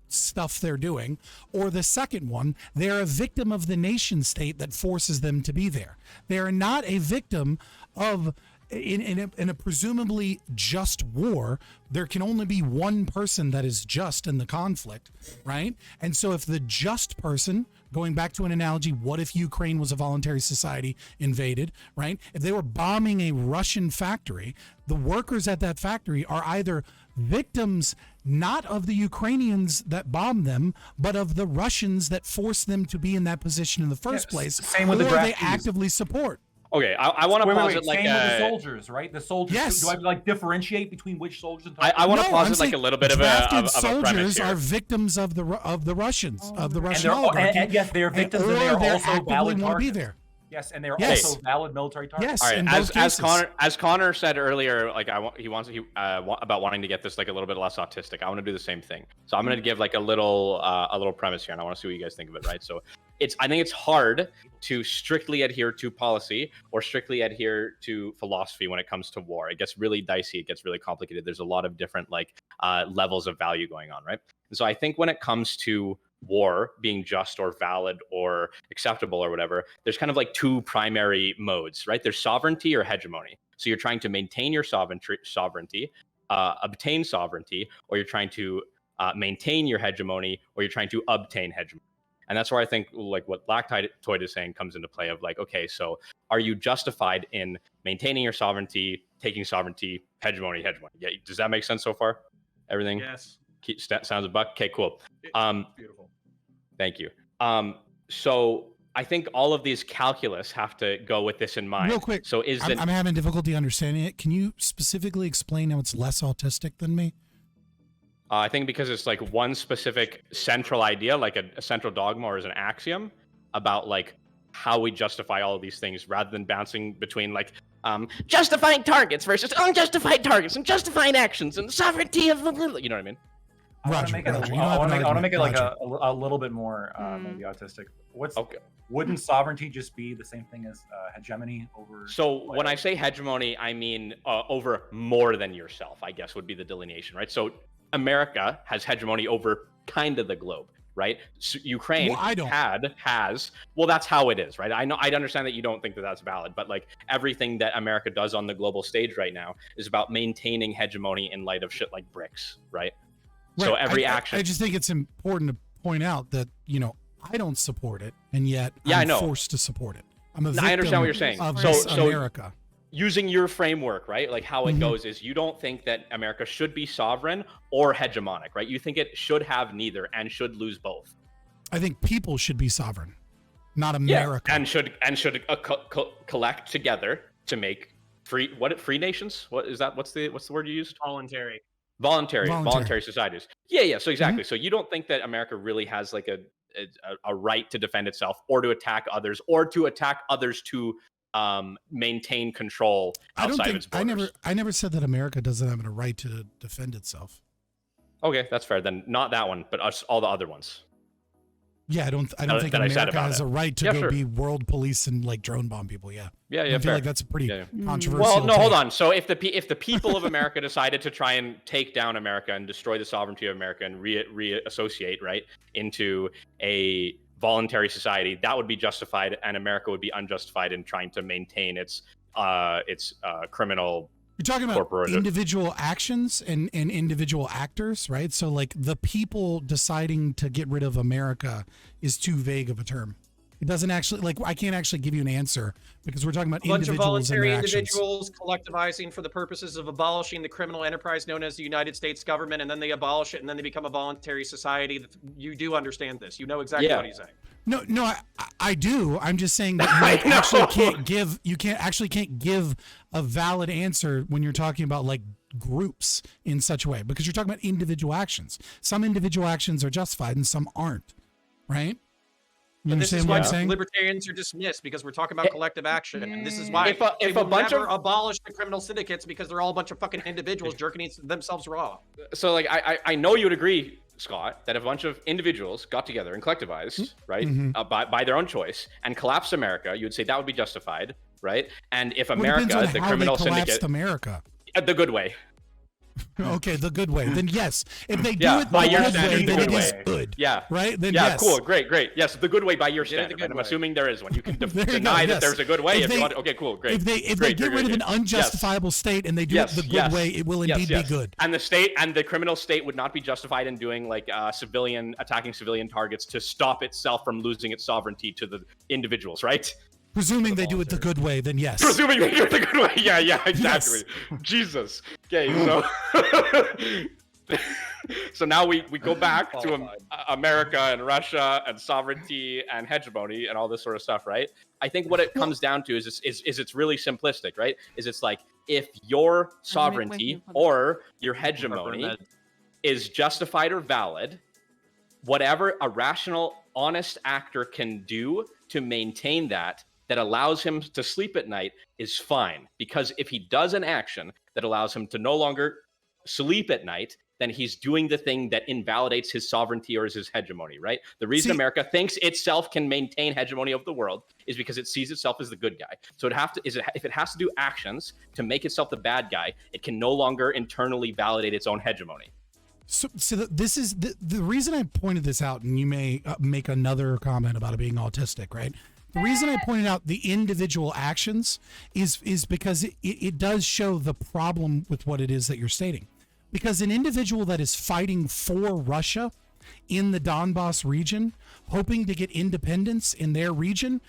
stuff they're doing, or the second one, they're a victim of the nation state that forces them to be there. They are not a victim of. In a presumably just war, there can only be one person that is just in the conflict, right? And so if the just person, going back to an analogy, what if Ukraine was a voluntary society invaded, right? If they were bombing a Russian factory, the workers at that factory are either victims not of the Ukrainians that bombed them, but of the Russians that forced them to be in that position in the first Yes, place, same with or the they draftees. actively support. Okay, I want to Wait, pause wait, it like same with the soldiers, right? The soldiers. Yes. Do I like differentiate between which soldiers? And I want to No, pause I'm it like a saying little bit of drafted a premise soldiers here. are victims of the Russians, of the and, Russian they're, oligarchy, and yes, they are victims, and they or are they also actively valid want to be targets. there. Yes, and they're Yes. also valid military targets. Yes, All right, in both cases. as Connor said earlier, like about wanting to get this like a little bit less autistic. I want to do the same thing. So I'm going to give like a little premise here, and I want to see what you guys think of it. Right? So I think it's hard to strictly adhere to policy or strictly adhere to philosophy when it comes to war. It gets really dicey. It gets really complicated. There's a lot of different like levels of value going on, right? And so I think when it comes to war being just or valid or acceptable or whatever, there's kind of like two primary modes, right? There's sovereignty or hegemony. So you're trying to maintain your sovereignty, obtain sovereignty, or you're trying to maintain your hegemony, or you're trying to obtain hegemony. And that's where I think like what Lactoid is saying comes into play of like, okay, so are you justified in maintaining your sovereignty, taking sovereignty, hegemony? Yeah, does that make sense so far? Everything? Yes. Sounds a buck. Okay, cool. Beautiful. Thank you. So I think all of these calculus have to go with this in mind. Real quick, So I'm having difficulty understanding it. Can you specifically explain how it's less autistic than me? I think because it's like one specific central idea, like a central dogma or as an axiom about like how we justify all of these things rather than bouncing between like justifying targets versus unjustified targets and justifying actions and sovereignty of the, you know what I mean? I want to Roger, make it. Roger, I you don't have want an to make it like argument. a little bit more maybe autistic. Okay. Wouldn't sovereignty just be the same thing as hegemony over? So when I say hegemony, I mean over more than yourself, I guess would be the delineation, right? So America has hegemony over kind of the globe, right? So Ukraine Well, I don't. has, well, that's how it is, right? I know, I understand that you don't think that that's valid, but like everything that America does on the global stage right now is about maintaining hegemony in light of shit like BRICS, right? So Right. every I action. just think it's important to point out that, I don't support it, and yet Yeah, I I'm know. forced to support it. I'm a No, victim I understand what you're saying. of So- this so- America. Using your framework, right? Like how it Mhm. goes is you don't think that America should be sovereign or hegemonic, right? You think it should have neither and should lose both. I think people should be sovereign, not America. And should collect together to make free nations? What is that? What's the word you used? Voluntary. Voluntary societies. Yeah. So exactly. Mm-hmm. So you don't think that America really has like a right to defend itself or to attack others or to attack others to maintain control outside of its borders? I never said that America doesn't have a right to defend itself. Okay, that's fair. Then not that one, but all the other ones. Yeah, I don't that think I said America about has it. a right to Yeah, go sure. be world police and like drone bomb people. Yeah. Yeah, I feel fair. like that's a pretty Yeah, yeah. controversial. Well, no, hold take. on. So if the people of America decided to try and take down America and destroy the sovereignty of America and reassociate right into a voluntary society, that would be justified, and America would be unjustified in trying to maintain its criminal. You're talking about corporate- individual actions and individual actors, right? So like the people deciding to get rid of America is too vague of a term. It doesn't actually, like, I can't actually give you an answer because we're talking about A bunch of individuals and voluntary their actions. individuals collectivizing for the purposes of abolishing the criminal enterprise known as the United States government, and then they abolish it, and then they become a voluntary society. You do understand this. You know exactly Yeah. what he's saying. No, I do. I'm just saying that you like, actually can't give a valid answer when you're talking about like groups in such a way because you're talking about individual actions. Some individual actions are justified and some aren't, right? You But this understand is what why I'm saying? libertarians are dismissed, because we're talking about collective action, and this is why If they a will bunch never of abolish the criminal syndicates, because they're all a bunch of fucking individuals jerking themselves raw. So like I know you would agree, Scott, that if a bunch of individuals got together and collectivized, right, by their own choice and collapsed America, you would say that would be justified, right? And if Well, it depends America, on the how criminal they collapsed syndicate, America. the good way. Okay, the good way. Then yes, if they do Yeah, it by the your good way, standards, then the it good is way. good. Yeah. Right. Then Yeah, yes. cool, great. Yes, the good way by your Did it the standard. good I'm way. assuming there is one. You can There you deny go, that yes. there's a good way If if they- you want. Okay, cool, great. If they Great, get rid of an Yes. unjustifiable state and they do it the good way, it will indeed be good. And the state and the criminal state would not be justified in doing like attacking civilian targets to stop itself from losing its sovereignty to the individuals, right? Presuming they do it the good way, then yes. Presuming they do it the good way. Yeah, exactly. Jesus. Okay, so so now we go back to America and Russia and sovereignty and hegemony and all this sort of stuff, right? I think what it comes down to is it's really simplistic, right? It's like if your sovereignty or your hegemony is justified or valid, whatever a rational, honest actor can do to maintain that allows him to sleep at night is fine. Because if he does an action that allows him to no longer sleep at night, then he's doing the thing that invalidates his sovereignty or his hegemony, right? The reason America thinks itself can maintain hegemony of the world is because it sees itself as the good guy. So if it has to do actions to make itself the bad guy, it can no longer internally validate its own hegemony. So this is the reason I pointed this out, and you may make another comment about it being autistic, right? The reason I pointed out the individual actions is because it does show the problem with what it is that you're stating. Because an individual that is fighting for Russia in the Donbass region, hoping to get independence in their region,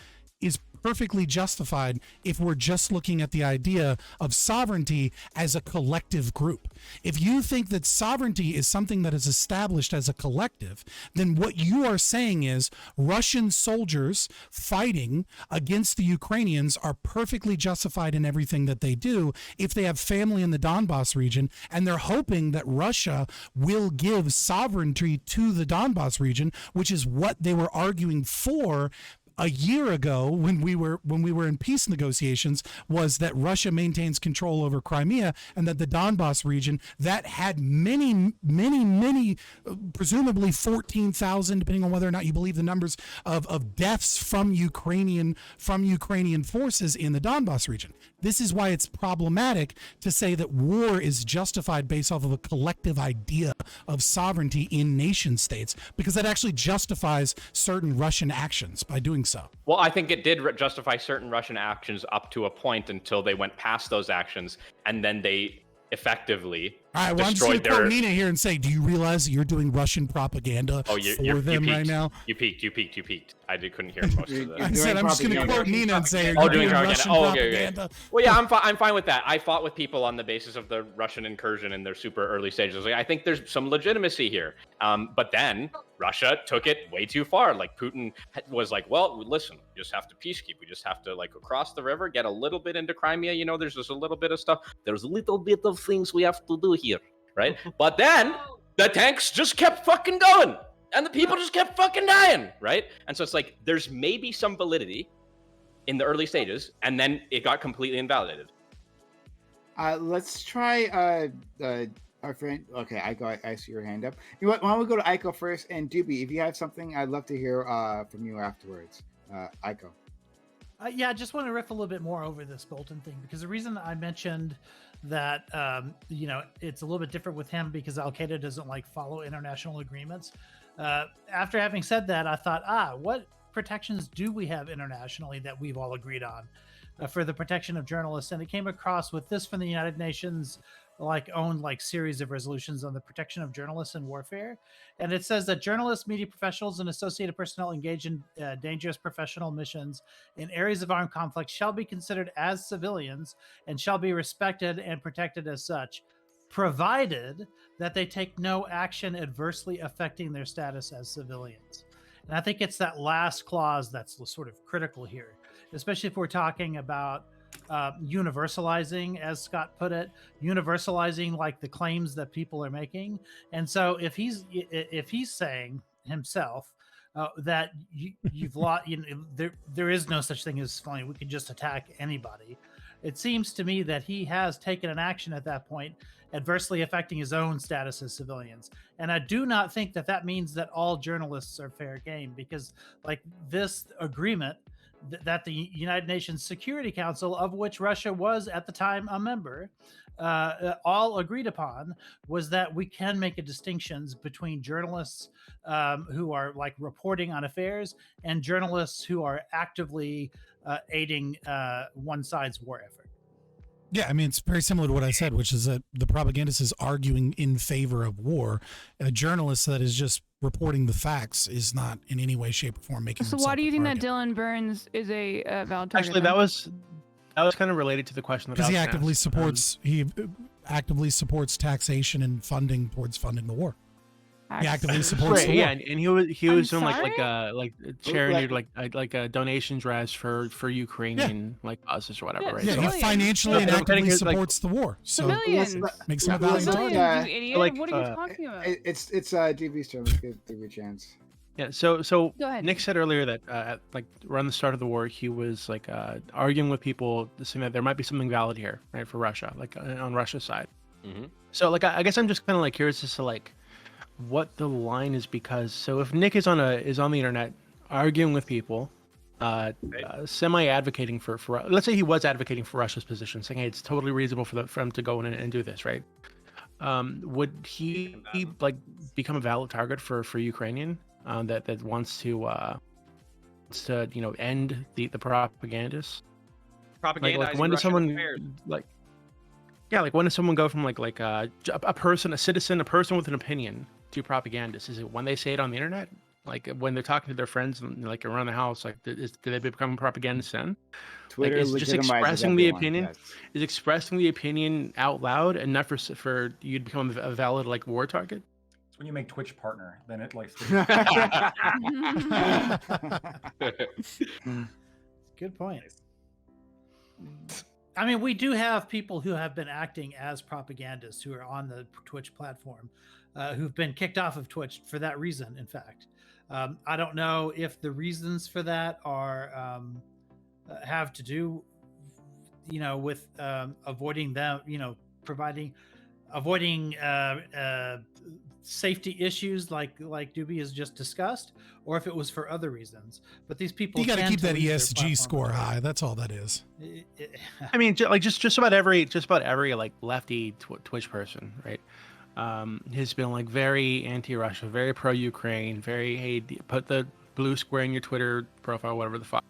is perfectly justified if we're just looking at the idea of sovereignty as a collective group. If you think that sovereignty is something that is established as a collective, then what you are saying is Russian soldiers fighting against the Ukrainians are perfectly justified in everything that they do if they have family in the Donbass region, and they're hoping that Russia will give sovereignty to the Donbass region, which is what they were arguing for a year ago when we were in peace negotiations, was that Russia maintains control over Crimea and that the Donbass region that had many, presumably 14,000, depending on whether or not you believe the numbers of deaths from Ukrainian forces in the Donbass region. This is why it's problematic to say that war is justified based off of a collective idea of sovereignty in nation states, because that actually justifies certain Russian actions by doing so. Well, I think it did justify certain Russian actions up to a point until they went past those actions, and then they effectively all right, well, I'm just going destroyed to quote their... Nina here and say, do you realize that you're doing Russian propaganda for them peaked. right now? You peaked. I couldn't hear most of that. I said I'm just going to quote Nina and say, Oh, you're doing doing Russian propaganda. propaganda. Well, yeah, I'm fine with that. I fought with people on the basis of the Russian incursion in their super early stages. Like, I think there's some legitimacy here. But then Russia took it way too far. Like Putin was like, well, listen, we just have to peacekeep. We just have to like cross the river, get a little bit into Crimea. You know, there's just a little bit of stuff. There's a little bit of things we have to do here, right? But then the tanks just kept fucking going. And the people just kept fucking dying, right? And so it's like, there's maybe some validity in the early stages, and then it got completely invalidated. Let's try Our friend, okay, I see your hand up. You know what? Why don't we go to Aiko first, and Doobie, if you have something, I'd love to hear from you afterwards. Aiko. Yeah, I just want to riff a little bit more over this Bolton thing, because the reason I mentioned that, it's a little bit different with him because Al Qaeda doesn't like follow international agreements. After having said that, I thought, what protections do we have internationally that we've all agreed on for the protection of journalists? And it came across with this from the United Nations own series of resolutions on the protection of journalists in warfare. And it says that journalists, media professionals, and associated personnel engaged in dangerous professional missions in areas of armed conflict shall be considered as civilians and shall be respected and protected as such, provided that they take no action adversely affecting their status as civilians. And I think it's that last clause that's sort of critical here, especially if we're talking about universalizing, as Scott put it, universalizing the claims that people are making. And so if he's saying himself that you've lost, there is no such thing as fine, we can just attack anybody. It seems to me that he has taken an action at that point adversely affecting his own status as civilians. And I do not think that means that all journalists are fair game, because this agreement that the United Nations Security Council, of which Russia was at the time a member, all agreed upon, was that we can make a distinctions between journalists who are reporting on affairs and journalists who are actively aiding one side's war effort. Yeah, I mean, it's very similar to what I said, which is that the propagandist is arguing in favor of war. A journalist that is just reporting the facts is not in any way, shape, or form making. So why do you think that Dylan Burns is a valid target? Actually, that was kind of related to the question that because he actively supports taxation and funding towards funding the war. He actively supports the war. Yeah, and he was doing charity donation drives for Ukrainian causes or whatever, right? Yeah, So, he financially and actively supports the war. So makes him a valid target. You idiot! What are you talking about? It's DV's turn. Let's give DV a chance. Yeah, so Go ahead. Nick said earlier that around the start of the war, he was arguing with people, saying that there might be something valid here, right, for Russia, on Russia's side. Mm-hmm. So I guess I'm just kind of curious as to what the line is, because so if Nick is on the internet arguing with people, semi-advocating for let's say he was advocating for Russia's position, saying, hey, it's totally reasonable for him to go in and do this, right? Would he become a valid target for Ukrainian that wants to end the propagandists? Propagandizing when does Russian someone affairs. when does someone go from a person, a citizen, a person with an opinion to propagandists? Is it when they say it on the internet? When they're talking to their friends and around the house, do they become propagandists then? Twitter is just legitimizes expressing the everyone, opinion, yes. is expressing the opinion out loud enough for you to become a valid war target? It's when you make Twitch partner, then it Good point. I mean, we do have people who have been acting as propagandists who are on the Twitch platform, who've been kicked off of Twitch for that reason, in fact. I don't know if the reasons for that are have to do, with avoiding them, avoiding safety issues like Doobie has just discussed, or if it was for other reasons. But these people, You got to keep that leave their ESG platform score high. That's all that is. I mean, just about every lefty Twitch person, right? Has been very anti-Russia, very pro-Ukraine, very, hey, put the blue square in your Twitter profile, whatever the fuck.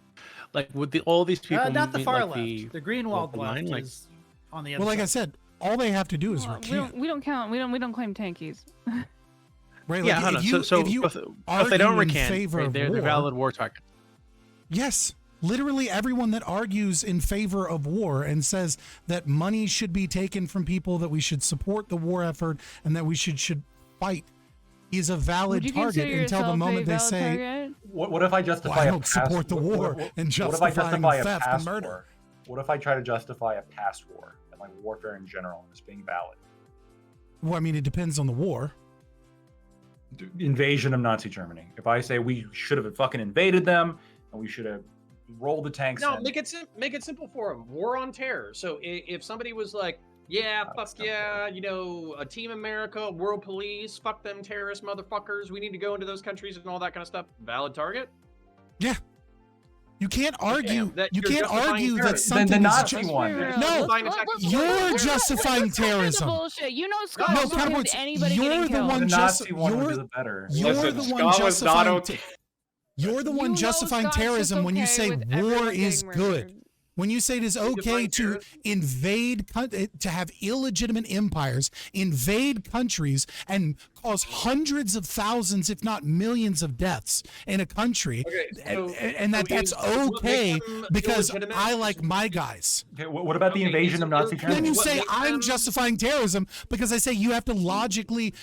With all these people, not the far left. the Greenwald line, left is on the other Well, like I side. said, all they have to do is Well, recant. we don't count. We don't claim tankies. Right? Yeah, hold on. If they don't recant, they're valid war targets. Yes. Literally everyone that argues in favor of war and says that money should be taken from people, that we should support the war effort, and that we should fight is a valid target until the moment they say, what if I justify I don't support the war and justifying theft and murder? What if I try to justify a past war and warfare in general as being valid? Well, I mean, it depends on the war. Invasion of Nazi Germany. If I say we should have fucking invaded them and we should have rolled the tanks No, in. make it simple for them. War on terror. So if somebody was like, Yeah, That's fuck yeah, you know, Team America, World Police, fuck them terrorist motherfuckers. We need to go into those countries and all that kind of stuff. Valid target. Yeah. You can't argue. that You you're can't justifying argue that terrorism. something the is Nazi just. one. Be real. No, Justifying attacking you're terrorists. justifying Let's cut through the terrorism. bullshit. You know, Scott No, was okay with counterpoints. anybody You're getting the killed. one The just. Nazi one would You're do it better. You're Listen, the one Scott was not justifying. okay. You're the You one know justifying Scott's just terrorism when you okay say with war everyone is getting good. murdered. When you say it is okay define to terrorism? invade, to have illegitimate empires, invade countries, and cause hundreds of thousands, if not millions, of deaths in a country, Okay, so- and so that's is what okay makes them because illegitimate I is- like my guys. Okay, what about the Okay, invasion is of it Nazi okay? Then you Germany? What say makes I'm them- justifying terrorism because I say you have to logically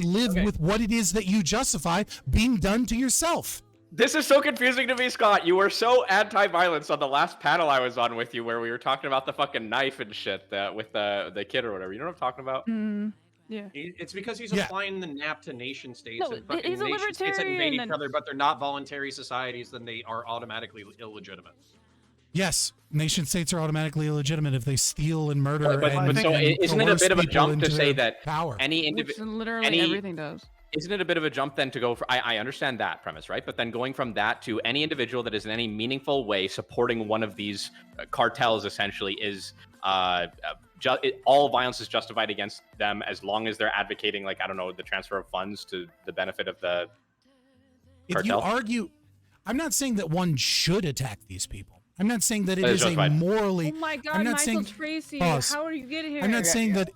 live Okay. with what it is that you justify being done to yourself. This is so confusing to me, Scott. You were so anti-violence on the last panel I was on with you, where we were talking about the fucking knife and shit with the kid or whatever. You know what I'm talking about? Yeah. It's because he's Yeah. applying the NAP to nation states, No, and fucking he's a nation states that invade libertarian each and- other, but they're not voluntary societies, then they are automatically illegitimate. Yes, nation states are automatically illegitimate if they steal and murder. But and, so and isn't it a coerce bit of a people jump to into say their that power? any Which individual? literally any- everything does. Isn't it a bit of a jump then to go for? I understand that premise, right? But then going from that to any individual that is in any meaningful way supporting one of these cartels, essentially, is all violence is justified against them as long as they're advocating, like, I don't know, the transfer of funds to the benefit of the If you cartel. argue, I'm not saying that one should attack these people. I'm not saying that it That is is a justified. morally. Oh my God, I'm not Michael saying. Tracy! Pause. How are you getting here? I'm not saying that.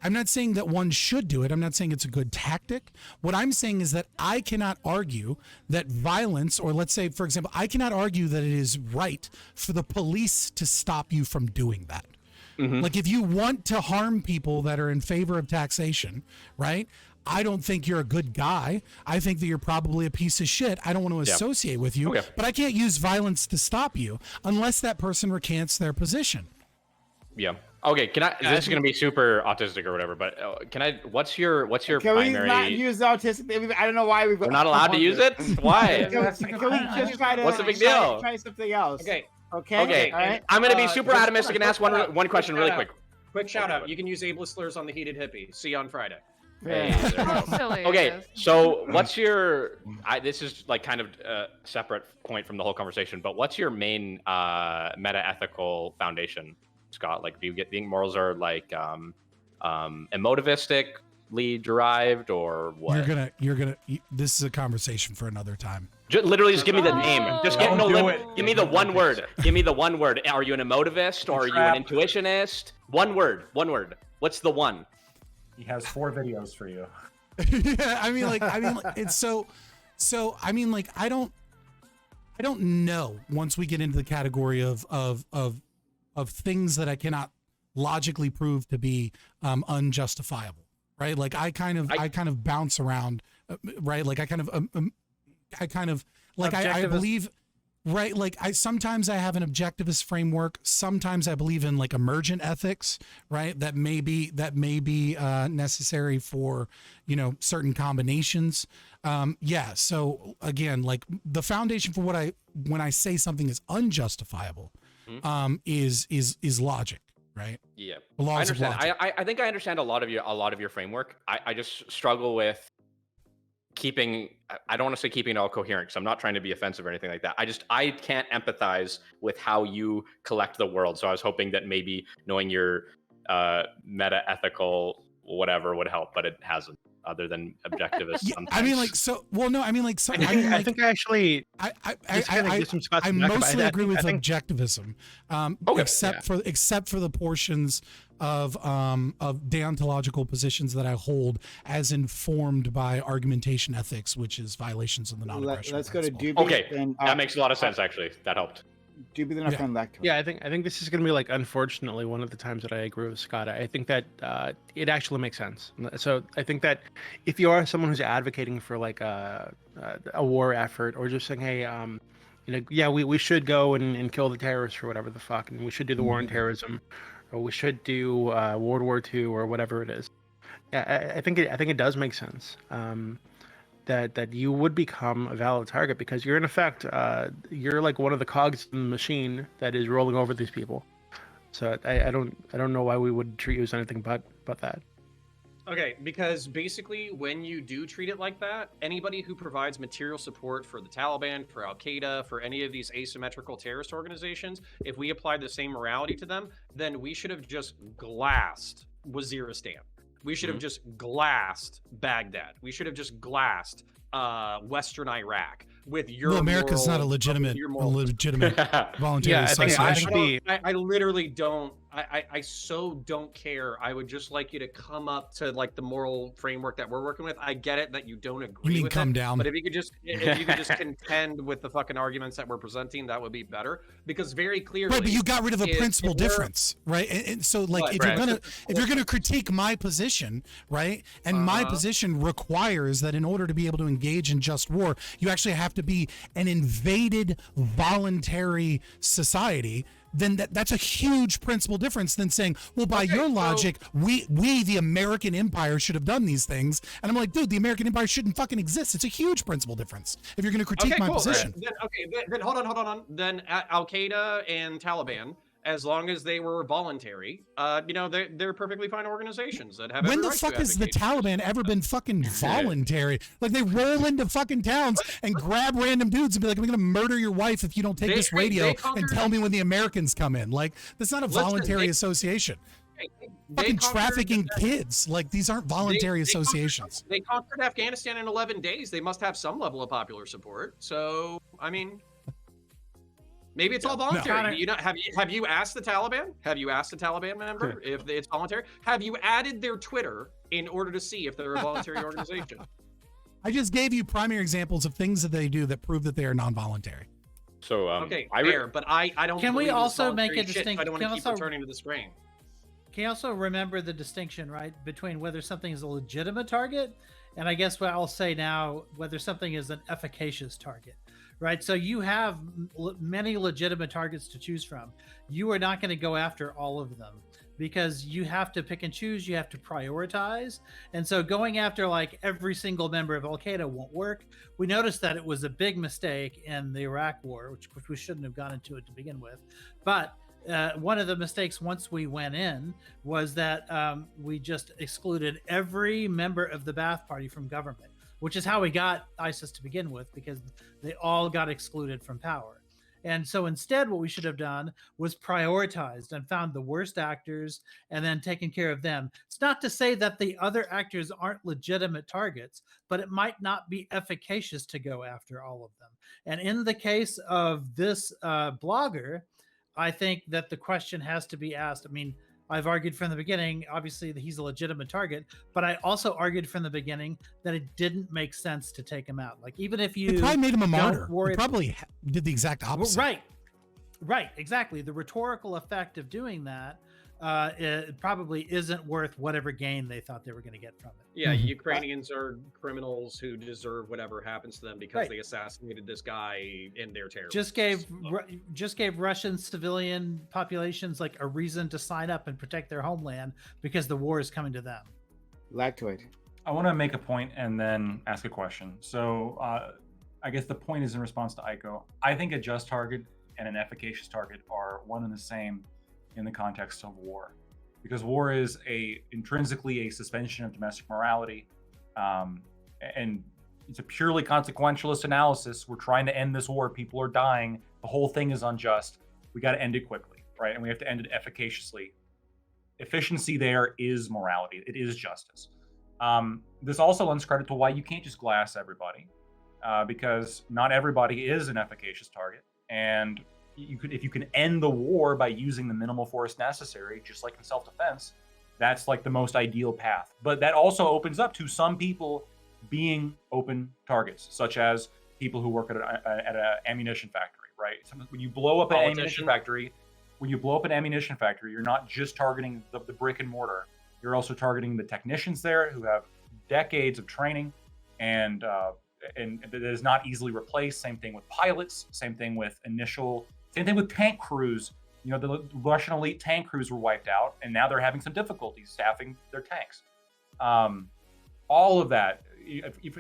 I'm not saying that one should do it. I'm not saying it's a good tactic. What I'm saying is that I cannot argue that violence, or let's say, for example, I cannot argue that it is right for the police to stop you from doing that. Like if you want to harm people that are in favor of taxation, right? I don't think you're a good guy. I think that you're probably a piece of shit. I don't want to associate with you, Okay. but I can't use violence to stop you unless that person recants their position. Yeah. Okay. Can I? This is gonna be super autistic or whatever, but can I? What's your Can primary? we not use autistic? I don't know why We're not allowed to use it. Why? Can we just try to? What's the big deal? Try something else. Okay, Okay. Okay. All right. I'm gonna be super just- atomistic and ask one question really quick. quick shout out. You can use ableist slurs on the heated hippie. See you on Friday. Hey, there we go. How silly it Okay, is. so what's your? This is like kind of a separate point from the whole conversation, but what's your main meta-ethical foundation, Scott? Like, do you think morals are like emotivistically derived, or what? You're gonna. This is a conversation for another time. Literally, just give me the name. Just Don't do give it. me the one word. Give me the one word. Are you an emotivist or are you an intuitionist? One word. One word. What's the one? He has 4 videos for you. Yeah, I mean, it's so. I mean, like, I don't know. Once we get into the category of things that I cannot logically prove to be unjustifiable, right? Like, I kind of bounce around, right? Like, I kind of like I believe. Right, like sometimes I have an objectivist framework. Sometimes I believe in like emergent ethics, right? That may be necessary for certain combinations. Yeah. So again, like the foundation for when I say something is unjustifiable, is logic, right? Yeah, The laws I of understand. logic. I think I understand a lot of your framework. I just struggle with keeping. I don't want to say keeping it all coherent because I'm not trying to be offensive or anything like that. I can't empathize with how you collect the world. So I was hoping that maybe knowing your meta ethical whatever would help, but it hasn't. Other than objectivist. Yeah, Sometimes. I mean, like, so. Well, no, I mean, like, so. I mean, I like, think I actually just kinda give some Scott's I back, but mostly agree with I think objectivism, except for the portions of deontological positions that I hold as informed by argumentation ethics, which is violations of the non-aggression Let's go to principle. Doobie. Okay, then, that makes a lot of sense. Actually, that helped. Doobie, then our Yeah. friend Lacto. Yeah, I think this is going to be like, unfortunately, one of the times that I agree with Scott. I think that it actually makes sense. So I think that if you are someone who's advocating for like a war effort, or just saying, hey, yeah, we should go and kill the terrorists or whatever the fuck, and we should do the war on terrorism, or we should do World War II or whatever it is. Yeah, I think it does make sense. That you would become a valid target because you're in effect you're like one of the cogs in the machine that is rolling over these people, So I don't know why we would treat you as anything but that. Okay, because basically, when you do treat it like that, anybody who provides material support for the Taliban, for Al Qaeda, for any of these asymmetrical terrorist organizations, if we applied the same morality to them, then we should have just glassed Waziristan. We should have just glassed Baghdad. We should have just glassed Western Iraq with your. Well, America's not a legitimate voluntary Yeah, I think association. it should be. I literally don't. I so don't care. I would just like you to come up to like the moral framework that we're working with. I get it that you don't agree You mean with come it, down? but if you could just contend with the fucking arguments that we're presenting, that would be better. Because very clearly, Right, but you got rid of a principal if we're- difference, right? And so, like, Right, if you're right. gonna critique my position, right, and my position requires that in order to be able to engage in just war, you actually have to be an invaded voluntary society. Then that's a huge principal difference than saying, well, by your logic, we the American empire should have done these things. And I'm like, dude, the American empire shouldn't fucking exist. It's a huge principal difference if you're going to critique my position. Then hold on. Then Al Qaeda and Taliban, as long as they were voluntary, they're perfectly fine organizations that have. When every the right fuck to has the advocate. Taliban ever been fucking voluntary? Like, they roll into fucking towns and grab random dudes and be like, I'm going to murder your wife if you don't take this radio and conquered- tell me when the Americans come in. Like, that's not a voluntary association. Fucking trafficking kids. Like, these aren't voluntary associations. They conquered Afghanistan in 11 days. They must have some level of popular support. So, I mean, maybe it's all voluntary. You know, have you asked the Taliban? Have you asked a Taliban member if it's voluntary? Have you added their Twitter in order to see if they're a voluntary organization? I just gave you primary examples of things that they do that prove that they are non-voluntary. So okay, fair, but I don't. Can we believe in also make a voluntary shit if distinction? I don't want to keep returning to the screen. Can you also remember the distinction, right, between whether something is a legitimate target, and I guess what I'll say now, whether something is an efficacious target, right? So you have many legitimate targets to choose from. You are not going to go after all of them because you have to pick and choose. You have to prioritize. And so going after like every single member of Al Qaeda won't work. We noticed that it was a big mistake in the Iraq war, which we shouldn't have gone into it to begin with. But one of the mistakes once we went in was that we just excluded every member of the Ba'ath Party from government, which is how we got ISIS to begin with, because they all got excluded from power. And so instead, what we should have done was prioritized and found the worst actors and then taken care of them. It's not to say that the other actors aren't legitimate targets, but it might not be efficacious to go after all of them. And in the case of this blogger, I think that the question has to be asked. I mean, I've argued from the beginning, obviously, that he's a legitimate target, but I also argued from the beginning that it didn't make sense to take him out. Like, even if you It probably made him a martyr. worry It probably did the exact opposite. Right, exactly. The rhetorical effect of doing that it probably isn't worth whatever gain they thought they were going to get from it. Yeah, Ukrainians are criminals who deserve whatever happens to them because they assassinated this guy in their terror. Just gave Russian civilian populations like a reason to sign up and protect their homeland because the war is coming to them. Lactoid. I want to make a point and then ask a question. So I guess the point is in response to Aiko. I think a just target and an efficacious target are one and the same in the context of war, because war is intrinsically a suspension of domestic morality, and it's a purely consequentialist analysis. We're trying to end this war. People are dying. The whole thing is unjust. We got to end it quickly, right? And we have to end it efficaciously. Efficiency there is morality. It is justice. This also lends credit to why you can't just glass everybody, because not everybody is an efficacious target. And if you can end the war by using the minimal force necessary, just like in self-defense, that's like the most ideal path. But that also opens up to some people being open targets, such as people who work at an ammunition factory, right? When you blow up an ammunition factory, you're not just targeting the brick and mortar. You're also targeting the technicians there who have decades of training and that is not easily replaced. Same thing with pilots. Same thing with tank crews. You know, the Russian elite tank crews were wiped out, and now they're having some difficulties staffing their tanks. All of that,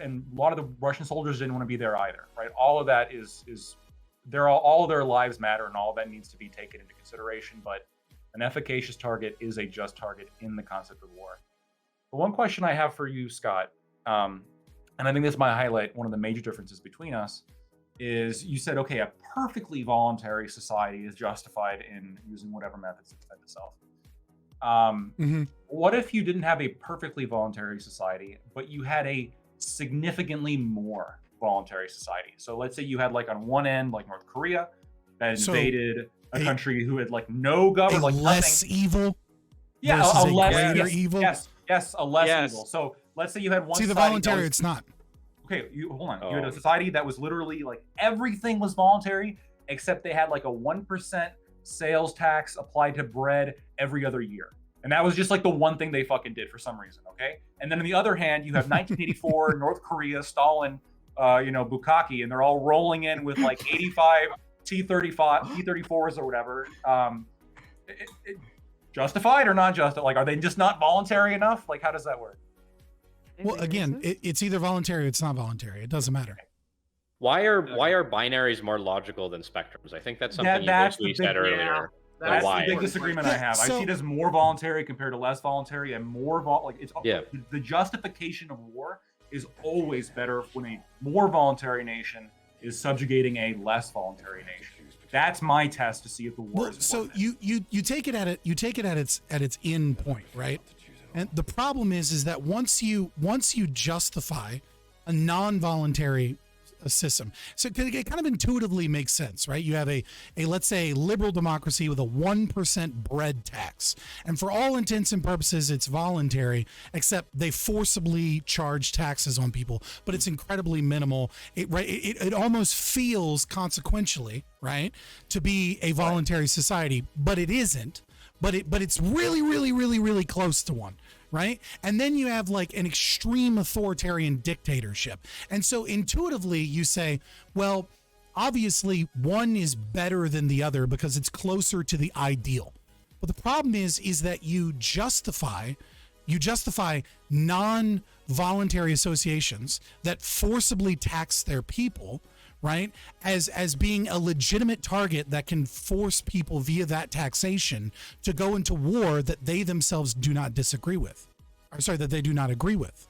and a lot of the Russian soldiers didn't want to be there either, right? All of that all their lives matter, and all of that needs to be taken into consideration. But An efficacious target is a just target in the concept of war. But one question I have for you, Scott, and I think this might highlight one of the major differences between us, is you said, okay, a perfectly voluntary society is justified in using whatever methods to defend itself. What if you didn't have a perfectly voluntary society, but you had a significantly more voluntary society? So let's say you had like on one end, like North Korea, that invaded a country who had like no government, like less nothing. evil. Yeah, versus a less greater evil. Yes, a less evil. So let's say you had one. It's either society voluntary or it's not. Okay, hold on. You had a society that was literally like everything was voluntary, except they had like a 1% sales tax applied to bread every other year. And that was just like the one thing they fucking did for some reason, okay? And then on the other hand, you have 1984, North Korea, Stalin, Bukkake, and they're all rolling in with like 85 T-34s or whatever. Justified or not justified? Like, are they just not voluntary enough? Like, how does that work? Well, again, it's either voluntary or it's not voluntary. It doesn't matter. Why are binaries more logical than spectrums? I think that's something you basically said earlier. That's the big disagreement I have. I see it as more voluntary compared to less voluntary, and more the justification of war is always better when a more voluntary nation is subjugating a less voluntary nation. That's my test to see if the war is so you take it at its end point, right? And the problem is that once you justify a non-voluntary system, so it kind of intuitively makes sense, right? You have a let's say liberal democracy with a 1% bread tax, and for all intents and purposes it's voluntary, except they forcibly charge taxes on people, but it's incredibly minimal. It almost feels consequentially, right, to be a voluntary society, but it isn't. But it's really, really, really, really close to one, right? And then you have like an extreme authoritarian dictatorship. And so intuitively you say, well, obviously one is better than the other because it's closer to the ideal. But the problem is that you justify non-voluntary associations that forcibly tax their people, right, as being a legitimate target that can force people via that taxation to go into war that they themselves do not disagree with. Or sorry, that they do not agree with.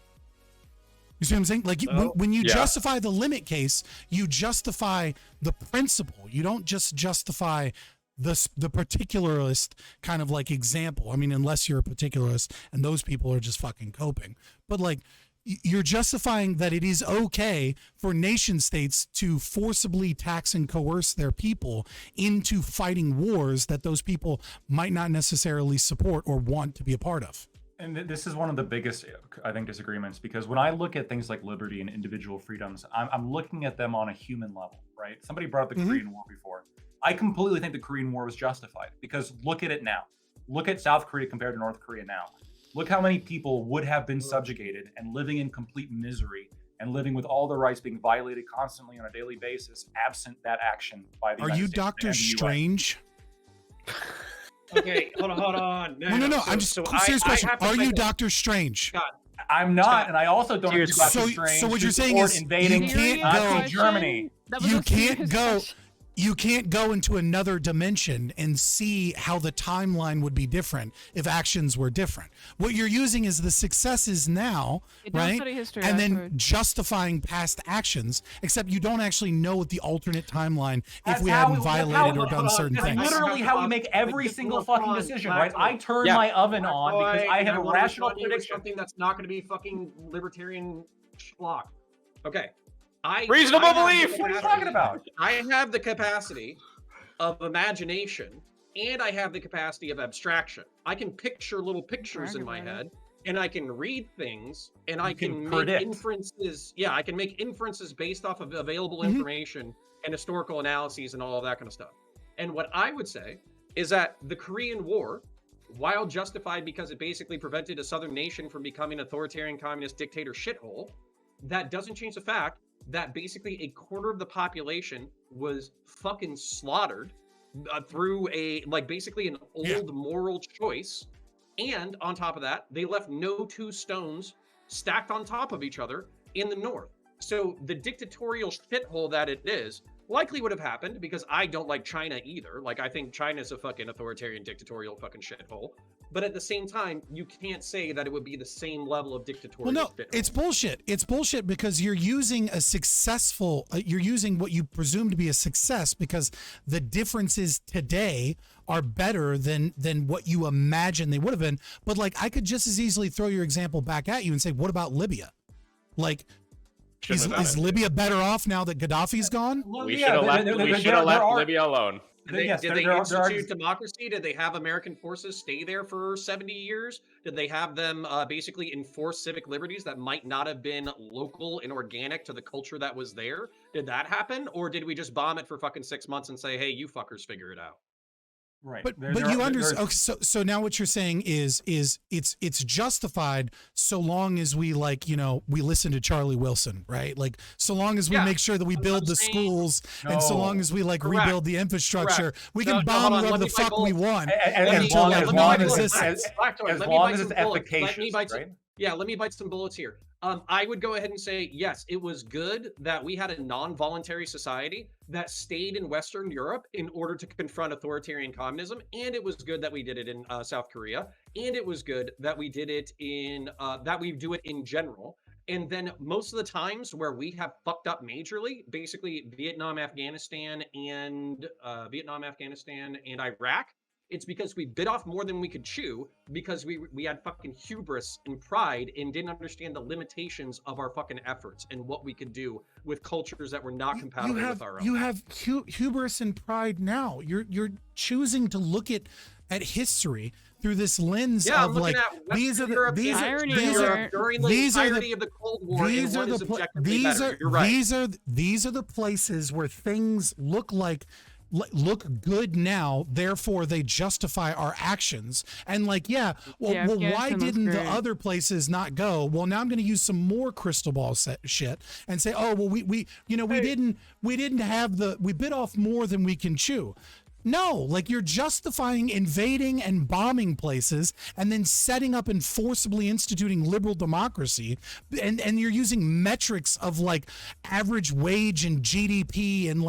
You see what I'm saying? Like when you justify the limit case, you justify the principle. You don't just justify the particularist kind of like example. I mean, unless you're a particularist and those people are just fucking coping. But like, you're justifying that it is okay for nation states to forcibly tax and coerce their people into fighting wars that those people might not necessarily support or want to be a part of. And this is one of the biggest, I think, disagreements, because when I look at things like liberty and individual freedoms, I'm looking at them on a human level, right? Somebody brought up the Korean War before. I completely think the Korean War was justified, because look at it now. Look at South Korea compared to North Korea now. Look how many people would have been subjugated and living in complete misery and living with all their rights being violated constantly on a daily basis, absent that action by the United States. Are you Dr. Strange? Okay, hold on. No. I'm just serious question. Are you Dr. Strange? God. I'm not, and I also don't agree with Dr. Strange. So what you're saying is invading you can't go Germany. You can't go into another dimension and see how the timeline would be different if actions were different. What you're using is the successes now, right? And then justifying past actions, except you don't actually know what the alternate timeline if we hadn't violated or done certain things. That's literally how we make every single fucking decision, right? I turn my oven on because I have a rational prediction. Something that's not going to be fucking libertarian schlock. Okay. Reasonable belief. What are you talking about? I have the capacity of imagination, and I have the capacity of abstraction. I can picture little pictures in my head, and I can read things, and I can make inferences. Yeah, I can make inferences based off of available information and historical analyses and all of that kind of stuff. And what I would say is that the Korean War, while justified because it basically prevented a southern nation from becoming an authoritarian communist dictator shithole, that doesn't change the fact that basically a quarter of the population was fucking slaughtered through basically an old moral choice. And on top of that, they left no two stones stacked on top of each other in the north. So the dictatorial shithole that it is likely would have happened because I don't like China either. Like, I think China's a fucking authoritarian, dictatorial fucking shithole. But at the same time, you can't say that it would be the same level of dictatorial. Well, no, shithole. it's bullshit. It's bullshit because you're using you're using what you presume to be a success because the differences today are better than what you imagine they would have been. But like, I could just as easily throw your example back at you and say, what about Libya? Like, is Libya better off now that Gaddafi's gone? We should have left Libya alone. Did they institute democracy? Did they have American forces stay there for 70 years? Did they have them basically enforce civic liberties that might not have been local and organic to the culture that was there? Did that happen? Or did we just bomb it for fucking 6 months and say, hey, you fuckers figure it out? Right. But you understand. Okay, so now what you're saying is it's justified so long as we we listen to Charlie Wilson, right? Like so long as we make sure that we build the schools and so long as we rebuild the infrastructure, we can bomb whoever the fuck we want. As long as it's efficacious, right? Yeah, let me bite some bullets here. I would go ahead and say, yes, it was good that we had a non-voluntary society that stayed in Western Europe in order to confront authoritarian communism. And it was good that we did it in South Korea. And it was good that we did it that we do it in general. And then most of the times where we have fucked up majorly, basically Vietnam, Afghanistan, and Iraq, it's because we bit off more than we could chew because we had fucking hubris and pride and didn't understand the limitations of our fucking efforts and what we could do with cultures that were not compatible with our own. You have hubris and pride now. You're choosing to look at history through this lens of like these are the places where things look good now, therefore they justify our actions. And like, why didn't the other places not go? Well, now I'm going to use some more crystal ball shit and say, oh, well, we didn't have we bit off more than we can chew. No, like you're justifying invading and bombing places and then setting up and forcibly instituting liberal democracy. And you're using metrics of like average wage and GDP and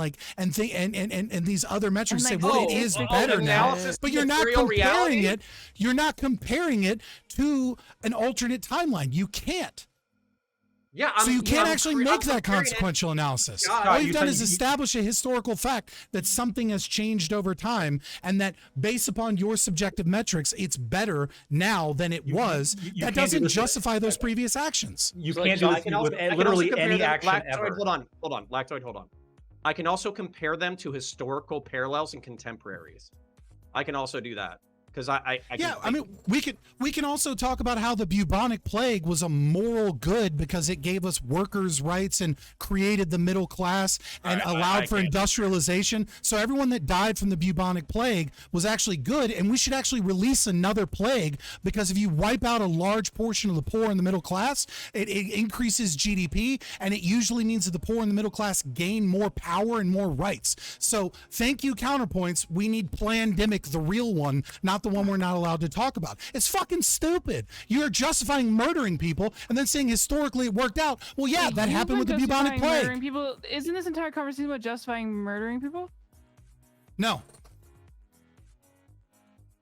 these other metrics say, well, it is better now, but you're not comparing it. You're not comparing it to an alternate timeline. You can't. Yeah, so you can't actually make that consequential analysis. All you've done is establish a historical fact that something has changed over time and that based upon your subjective metrics, it's better now than it was. That doesn't justify those previous actions. You can't do this with literally any action ever. Hold on. Lactoid, hold on. I can also compare them to historical parallels and contemporaries. I can also do that. Because we can also talk about how the bubonic plague was a moral good because it gave us workers' rights and created the middle class and allowed for industrialization. So everyone that died from the bubonic plague was actually good, and we should actually release another plague because if you wipe out a large portion of the poor and the middle class, it increases GDP, and it usually means that the poor and the middle class gain more power and more rights. So thank you, counterpoints. We need Plandemic, the real one, not the one we're not allowed to talk about. It's fucking stupid. You're justifying murdering people and then saying historically it worked out. Well, yeah, that happened with the bubonic plague. People. Isn't this entire conversation about justifying murdering people? No.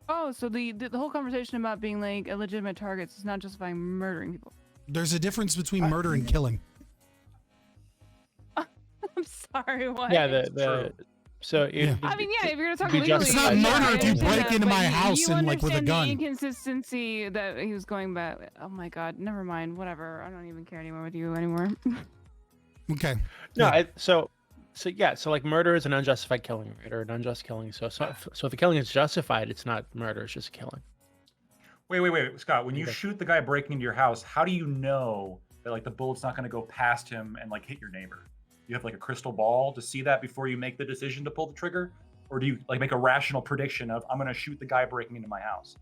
Oh, so the whole conversation about being like a legitimate target is not justifying murdering people. There's a difference between murder and killing. I'm sorry, what? Yeah, So if you're gonna talk legally, it's not murder if you break into my house and like with a gun. The inconsistency that he was going back. Oh my god, never mind. Whatever. I don't even care anymore with you anymore. Okay. No, so like murder is an unjustified killing, right, or an unjust killing. So if the killing is justified, it's not murder; it's just killing. Wait, Scott. When you shoot the guy breaking into your house, how do you know that like the bullet's not going to go past him and like hit your neighbor? You have like a crystal ball to see that before you make the decision to pull the trigger, or do you like make a rational prediction of I'm going to shoot the guy breaking into my house?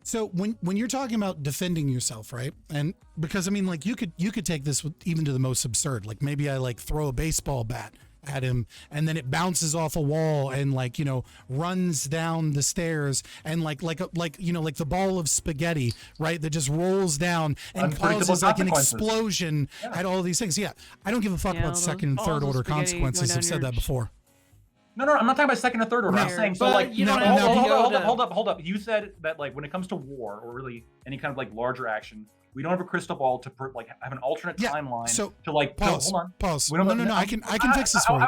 So when you're talking about defending yourself, right? And because I mean, like you could take this even to the most absurd. Like maybe I like throw a baseball bat at him, and then it bounces off a wall and like, you know, runs down the stairs and like the ball of spaghetti, right, that just rolls down and Unpredictable causes like an consequences. explosion at all these things. Yeah, I don't give a fuck Yeah, about those second and balls third of order spaghetti going consequences. down I've said your that before. No, I'm not talking about second or third order. I'm Fair. saying so But like you don't no, have no, to go to- hold up. You said that like when it comes to war or really any kind of like larger action, we don't have a crystal ball to like have an alternate Yeah, timeline so to like Pause. hold on. Pause. We don't- No. I can fix this for you.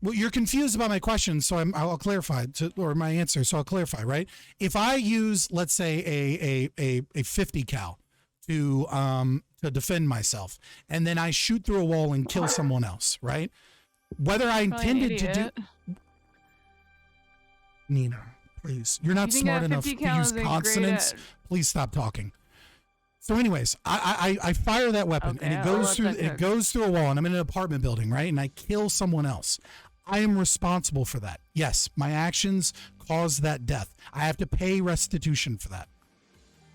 Well, you're confused about my question, so I'll clarify or my answer. So I'll clarify, right? If I use, let's say, a 50 cal to defend myself, and then I shoot through a wall and kill someone else, right? Whether I Probably an intended to do, idiot. Nina, please, you're not You think smart a enough 50 to cal use is a great consonants. Please stop talking. So, anyways, I fire that weapon Okay, and it I'll goes let through that cook. it goes through a wall, and I'm in an apartment building, right? And I kill someone else. I am responsible for that. Yes, my actions caused that death. I have to pay restitution for that,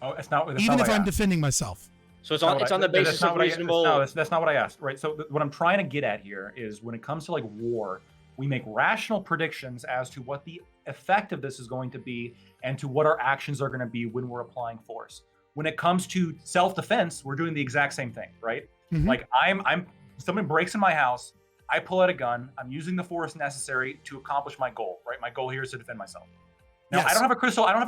Oh, that's not even if I'm defending. defending myself. So it's on the basis of reasonable. That's not what I asked, right? So what I'm trying to get at here is when it comes to like war, we make rational predictions as to what the effect of this is going to be and to what our actions are going to be when we're applying force. When it comes to self-defense, we're doing the exact same thing, right? Mhm. Like someone breaks in my house, I pull out a gun, I'm using the force necessary to accomplish my goal, right? My goal here is to defend myself. Now, Yes. I don't have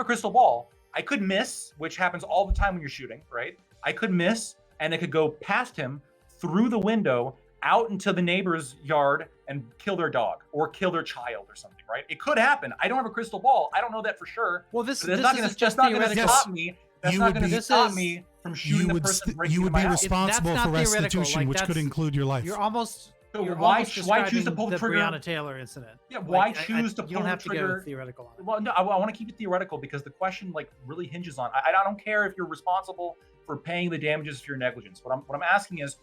a crystal ball. I could miss, which happens all the time when you're shooting, right? I could miss and it could go past him through the window out into the neighbor's yard and kill their dog or kill their child or something, right? It could happen. I don't have a crystal ball. I don't know that for sure. Well, this But that's this not is going just to theoretical. stop me. That's You not would going be- to This stop is- me from shooting the person breaking you into would my be house. responsible That's for not theoretical, restitution, like, which could that's- include your life. You're almost. So You're why almost choose describing to pull the trigger? Breonna Taylor incident. Yeah, why Like, choose to you pull don't the have to trigger? go theoretical on it. Well, no, I want to keep it theoretical because the question like really hinges on. I don't care if you're responsible for paying the damages for your negligence. What I'm asking is,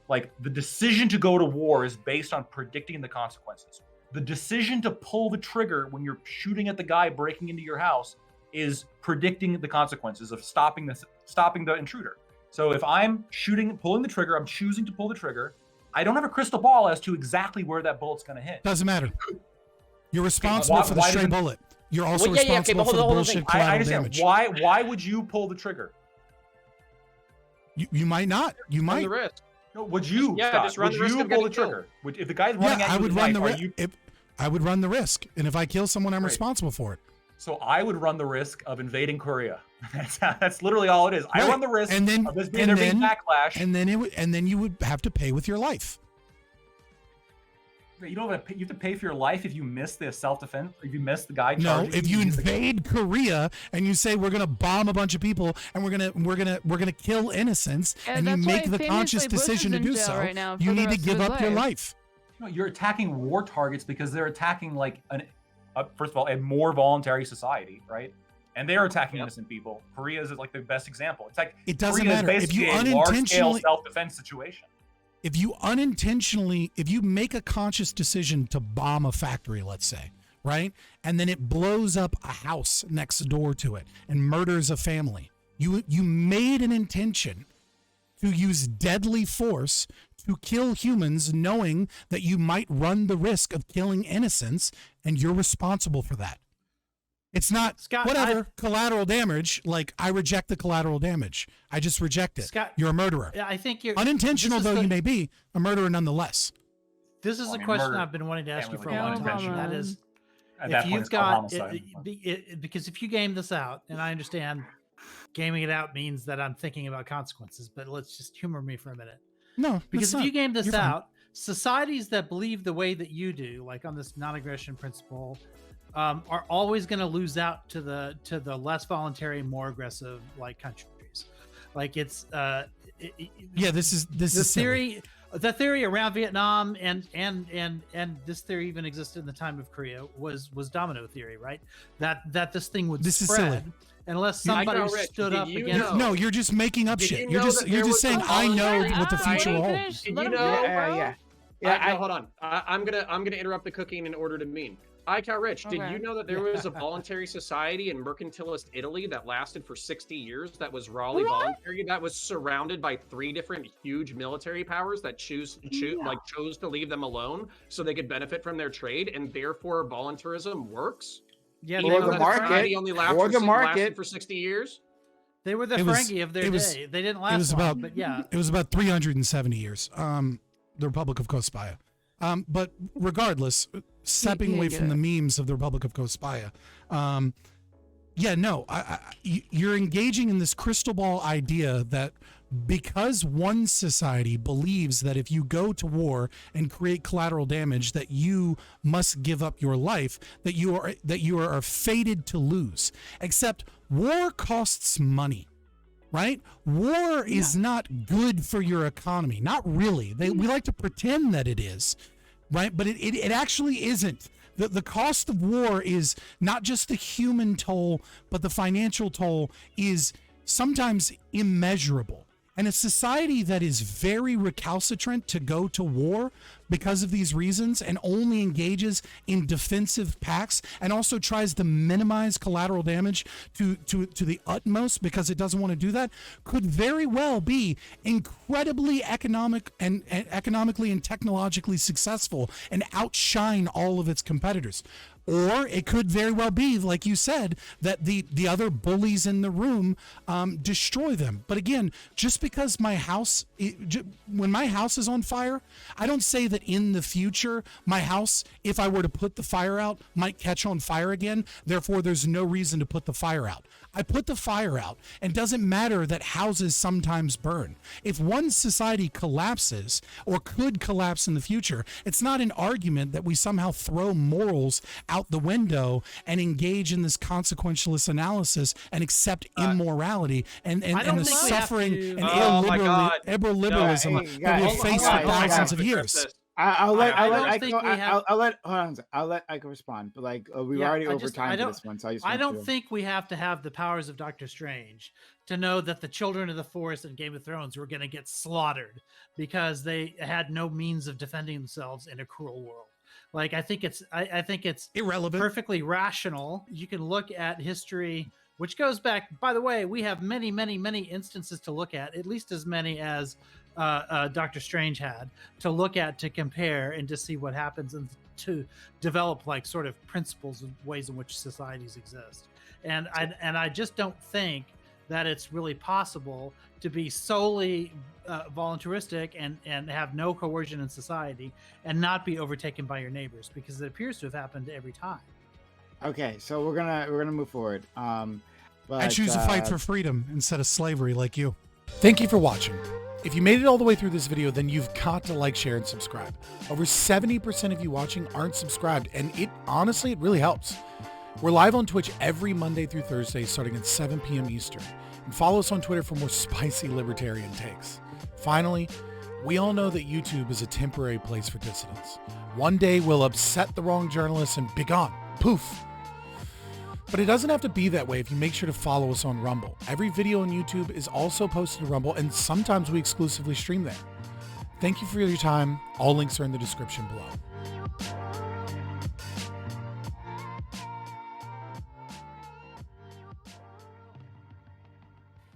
like, the decision to go to war is based on predicting the consequences. The decision to pull the trigger when you're shooting at the guy breaking into your house is predicting the consequences of stopping the intruder. So if I'm pulling the trigger, I'm choosing to pull the trigger. I don't have a crystal ball as to exactly where that bullet's going to hit. Doesn't matter. You're responsible for the why stray doesn't- bullet. You're also Well, yeah, okay, responsible but for the hold on, bullshit I collateral understand. damage. Why would you pull the trigger? You might not. You Run might. the risk. No, would you? Yeah, Scott, just run would the risk you of pull the getting trigger? If the guy's running Yeah, at you I would with a run the knife, are you- risk. I would run the risk, and if I kill someone, I'm Great. responsible for it. So I would run the risk of invading Korea. That's literally all it is. I Right. run the risk And then- of this being and there being then- backlash. And then you would have to pay with your life. You don't have to pay, you have to pay for your life if you miss the self-defense. If you miss the guy. No, charging if you use the gun. invade Korea and you say we're gonna bomb a bunch of people and we're gonna kill innocents, Yeah, and you that's why make the famously conscious Bush decision is to in do jail so, right now you for the need to rest of give his up your life. life. No, you're attacking war targets because they're attacking like first of all a more voluntary society, right? And they're attacking innocent people. Korea is like the best example. It's like It doesn't Korea is matter. If basically you a large-scale unintentionally self-defense situation. if you make a conscious decision to bomb a factory, let's say, right, and then it blows up a house next door to it and murders a family, you made an intention to use deadly force to kill humans, knowing that you might run the risk of killing innocents, and you're responsible for that. It's not Scott, whatever collateral damage. Like, I reject the collateral damage. I just reject it. Scott, You're a murderer. Yeah, I think you're Unintentional this though is you the- may be, a murderer nonetheless. This is I a mean, question murder I've been wanting to ask you can't for a really long be time. intentional. That is, At that if point, you've it's called got homicide. because if you game this out, and I understand gaming it out means that I'm thinking about consequences, but let's just humor me for a minute. No, Because if you game this You're fine. out, societies that believe the way that you do, like on this non-aggression principle, are always going to lose out to the less voluntary, more aggressive like countries. Like it's Yeah, this is the silly. theory. The theory around Vietnam and this theory even existed in the time of Korea was domino theory, right? That this thing would This is spread silly. unless I somebody know, Rich, stood did up you against. know- No, you're just making up Did shit. you You're know just that you're there just was saying a I know voluntary what the society? future will hold. Finish. Did Let you him know- go, bro. yeah. No, hold on. I'm gonna interrupt the cooking in order to mean. Rich, did Okay. you know that there was a voluntary society in mercantilist Italy that lasted for 60 years that was rawly voluntary, that was surrounded by 3 different huge military powers that chose to leave them alone so they could benefit from their trade, and therefore voluntarism works? Yeah, Even they Or though were the that the market. society only lasted Or the market. lasted for 60 years? They were the It was- Ferengi of their it was- day. They didn't It last was long, about but yeah. it was about 370 years. The Republic of Kospaya. But regardless, stepping you away get from it. the memes of the Republic of Kospaya, you're engaging in this crystal ball idea that because one society believes that if you go to war and create collateral damage, that you must give up your life, that you are fated to lose. Except war costs money. Right? War is not good for your economy. Not really. We like to pretend that it is, right? But it actually isn't. The cost of war is not just the human toll, but the financial toll is sometimes immeasurable. And a society that is very recalcitrant to go to war because of these reasons and only engages in defensive pacts and also tries to minimize collateral damage to the utmost because it doesn't want to do that could very well be incredibly economically and technologically successful and outshine all of its competitors. Or it could very well be, like you said, that the other bullies in the room destroy them. But again, just because when my house is on fire, I don't say that in the future my house, if I were to put the fire out, might catch on fire again. Therefore, there's no reason to put the fire out. I put the fire out, and it doesn't matter that houses sometimes burn. If one society collapses or could collapse in the future, it's not an argument that we somehow throw morals out the window and engage in this consequentialist analysis and accept immorality and I don't the think we have suffering to- and Oh my God. illiberalism No, hey, that guys, we've hold faced on, for hold on, thousands of Address years. this. I'll let I don't Ike think go. we have- I'll let hold on. I'll let Ike respond. But like we've Yeah, already I over just- time I for don't- this one, so I just I want don't to- think we have to have the powers of Doctor Strange to know that the children of the Forest in Game of Thrones were going to get slaughtered because they had no means of defending themselves in a cruel world. Like I think it's Irrelevant. perfectly rational. You can look at history, which goes back. By the way, we have many, many, many instances to look at least as many as Doctor Strange had to look at, to compare, and to see what happens, and to develop like sort of principles and ways in which societies exist. And I just don't think that it's really possible to be solely voluntaristic and have no coercion in society and not be overtaken by your neighbors, because it appears to have happened every time. Okay, so we're gonna move forward. But, I choose to fight for freedom instead of slavery like you. Thank you for watching. If you made it all the way through this video, then you've got to like, share, and subscribe. Over 70% of you watching aren't subscribed, and it really helps. We're live on Twitch every Monday through Thursday starting at 7 p.m. Eastern. And follow us on Twitter for more spicy libertarian takes. Finally, we all know that YouTube is a temporary place for dissidents. One day we'll upset the wrong journalists and be gone. Poof. But it doesn't have to be that way if you make sure to follow us on Rumble. Every video on YouTube is also posted to Rumble, and sometimes we exclusively stream there. Thank you for your time. All links are in the description below.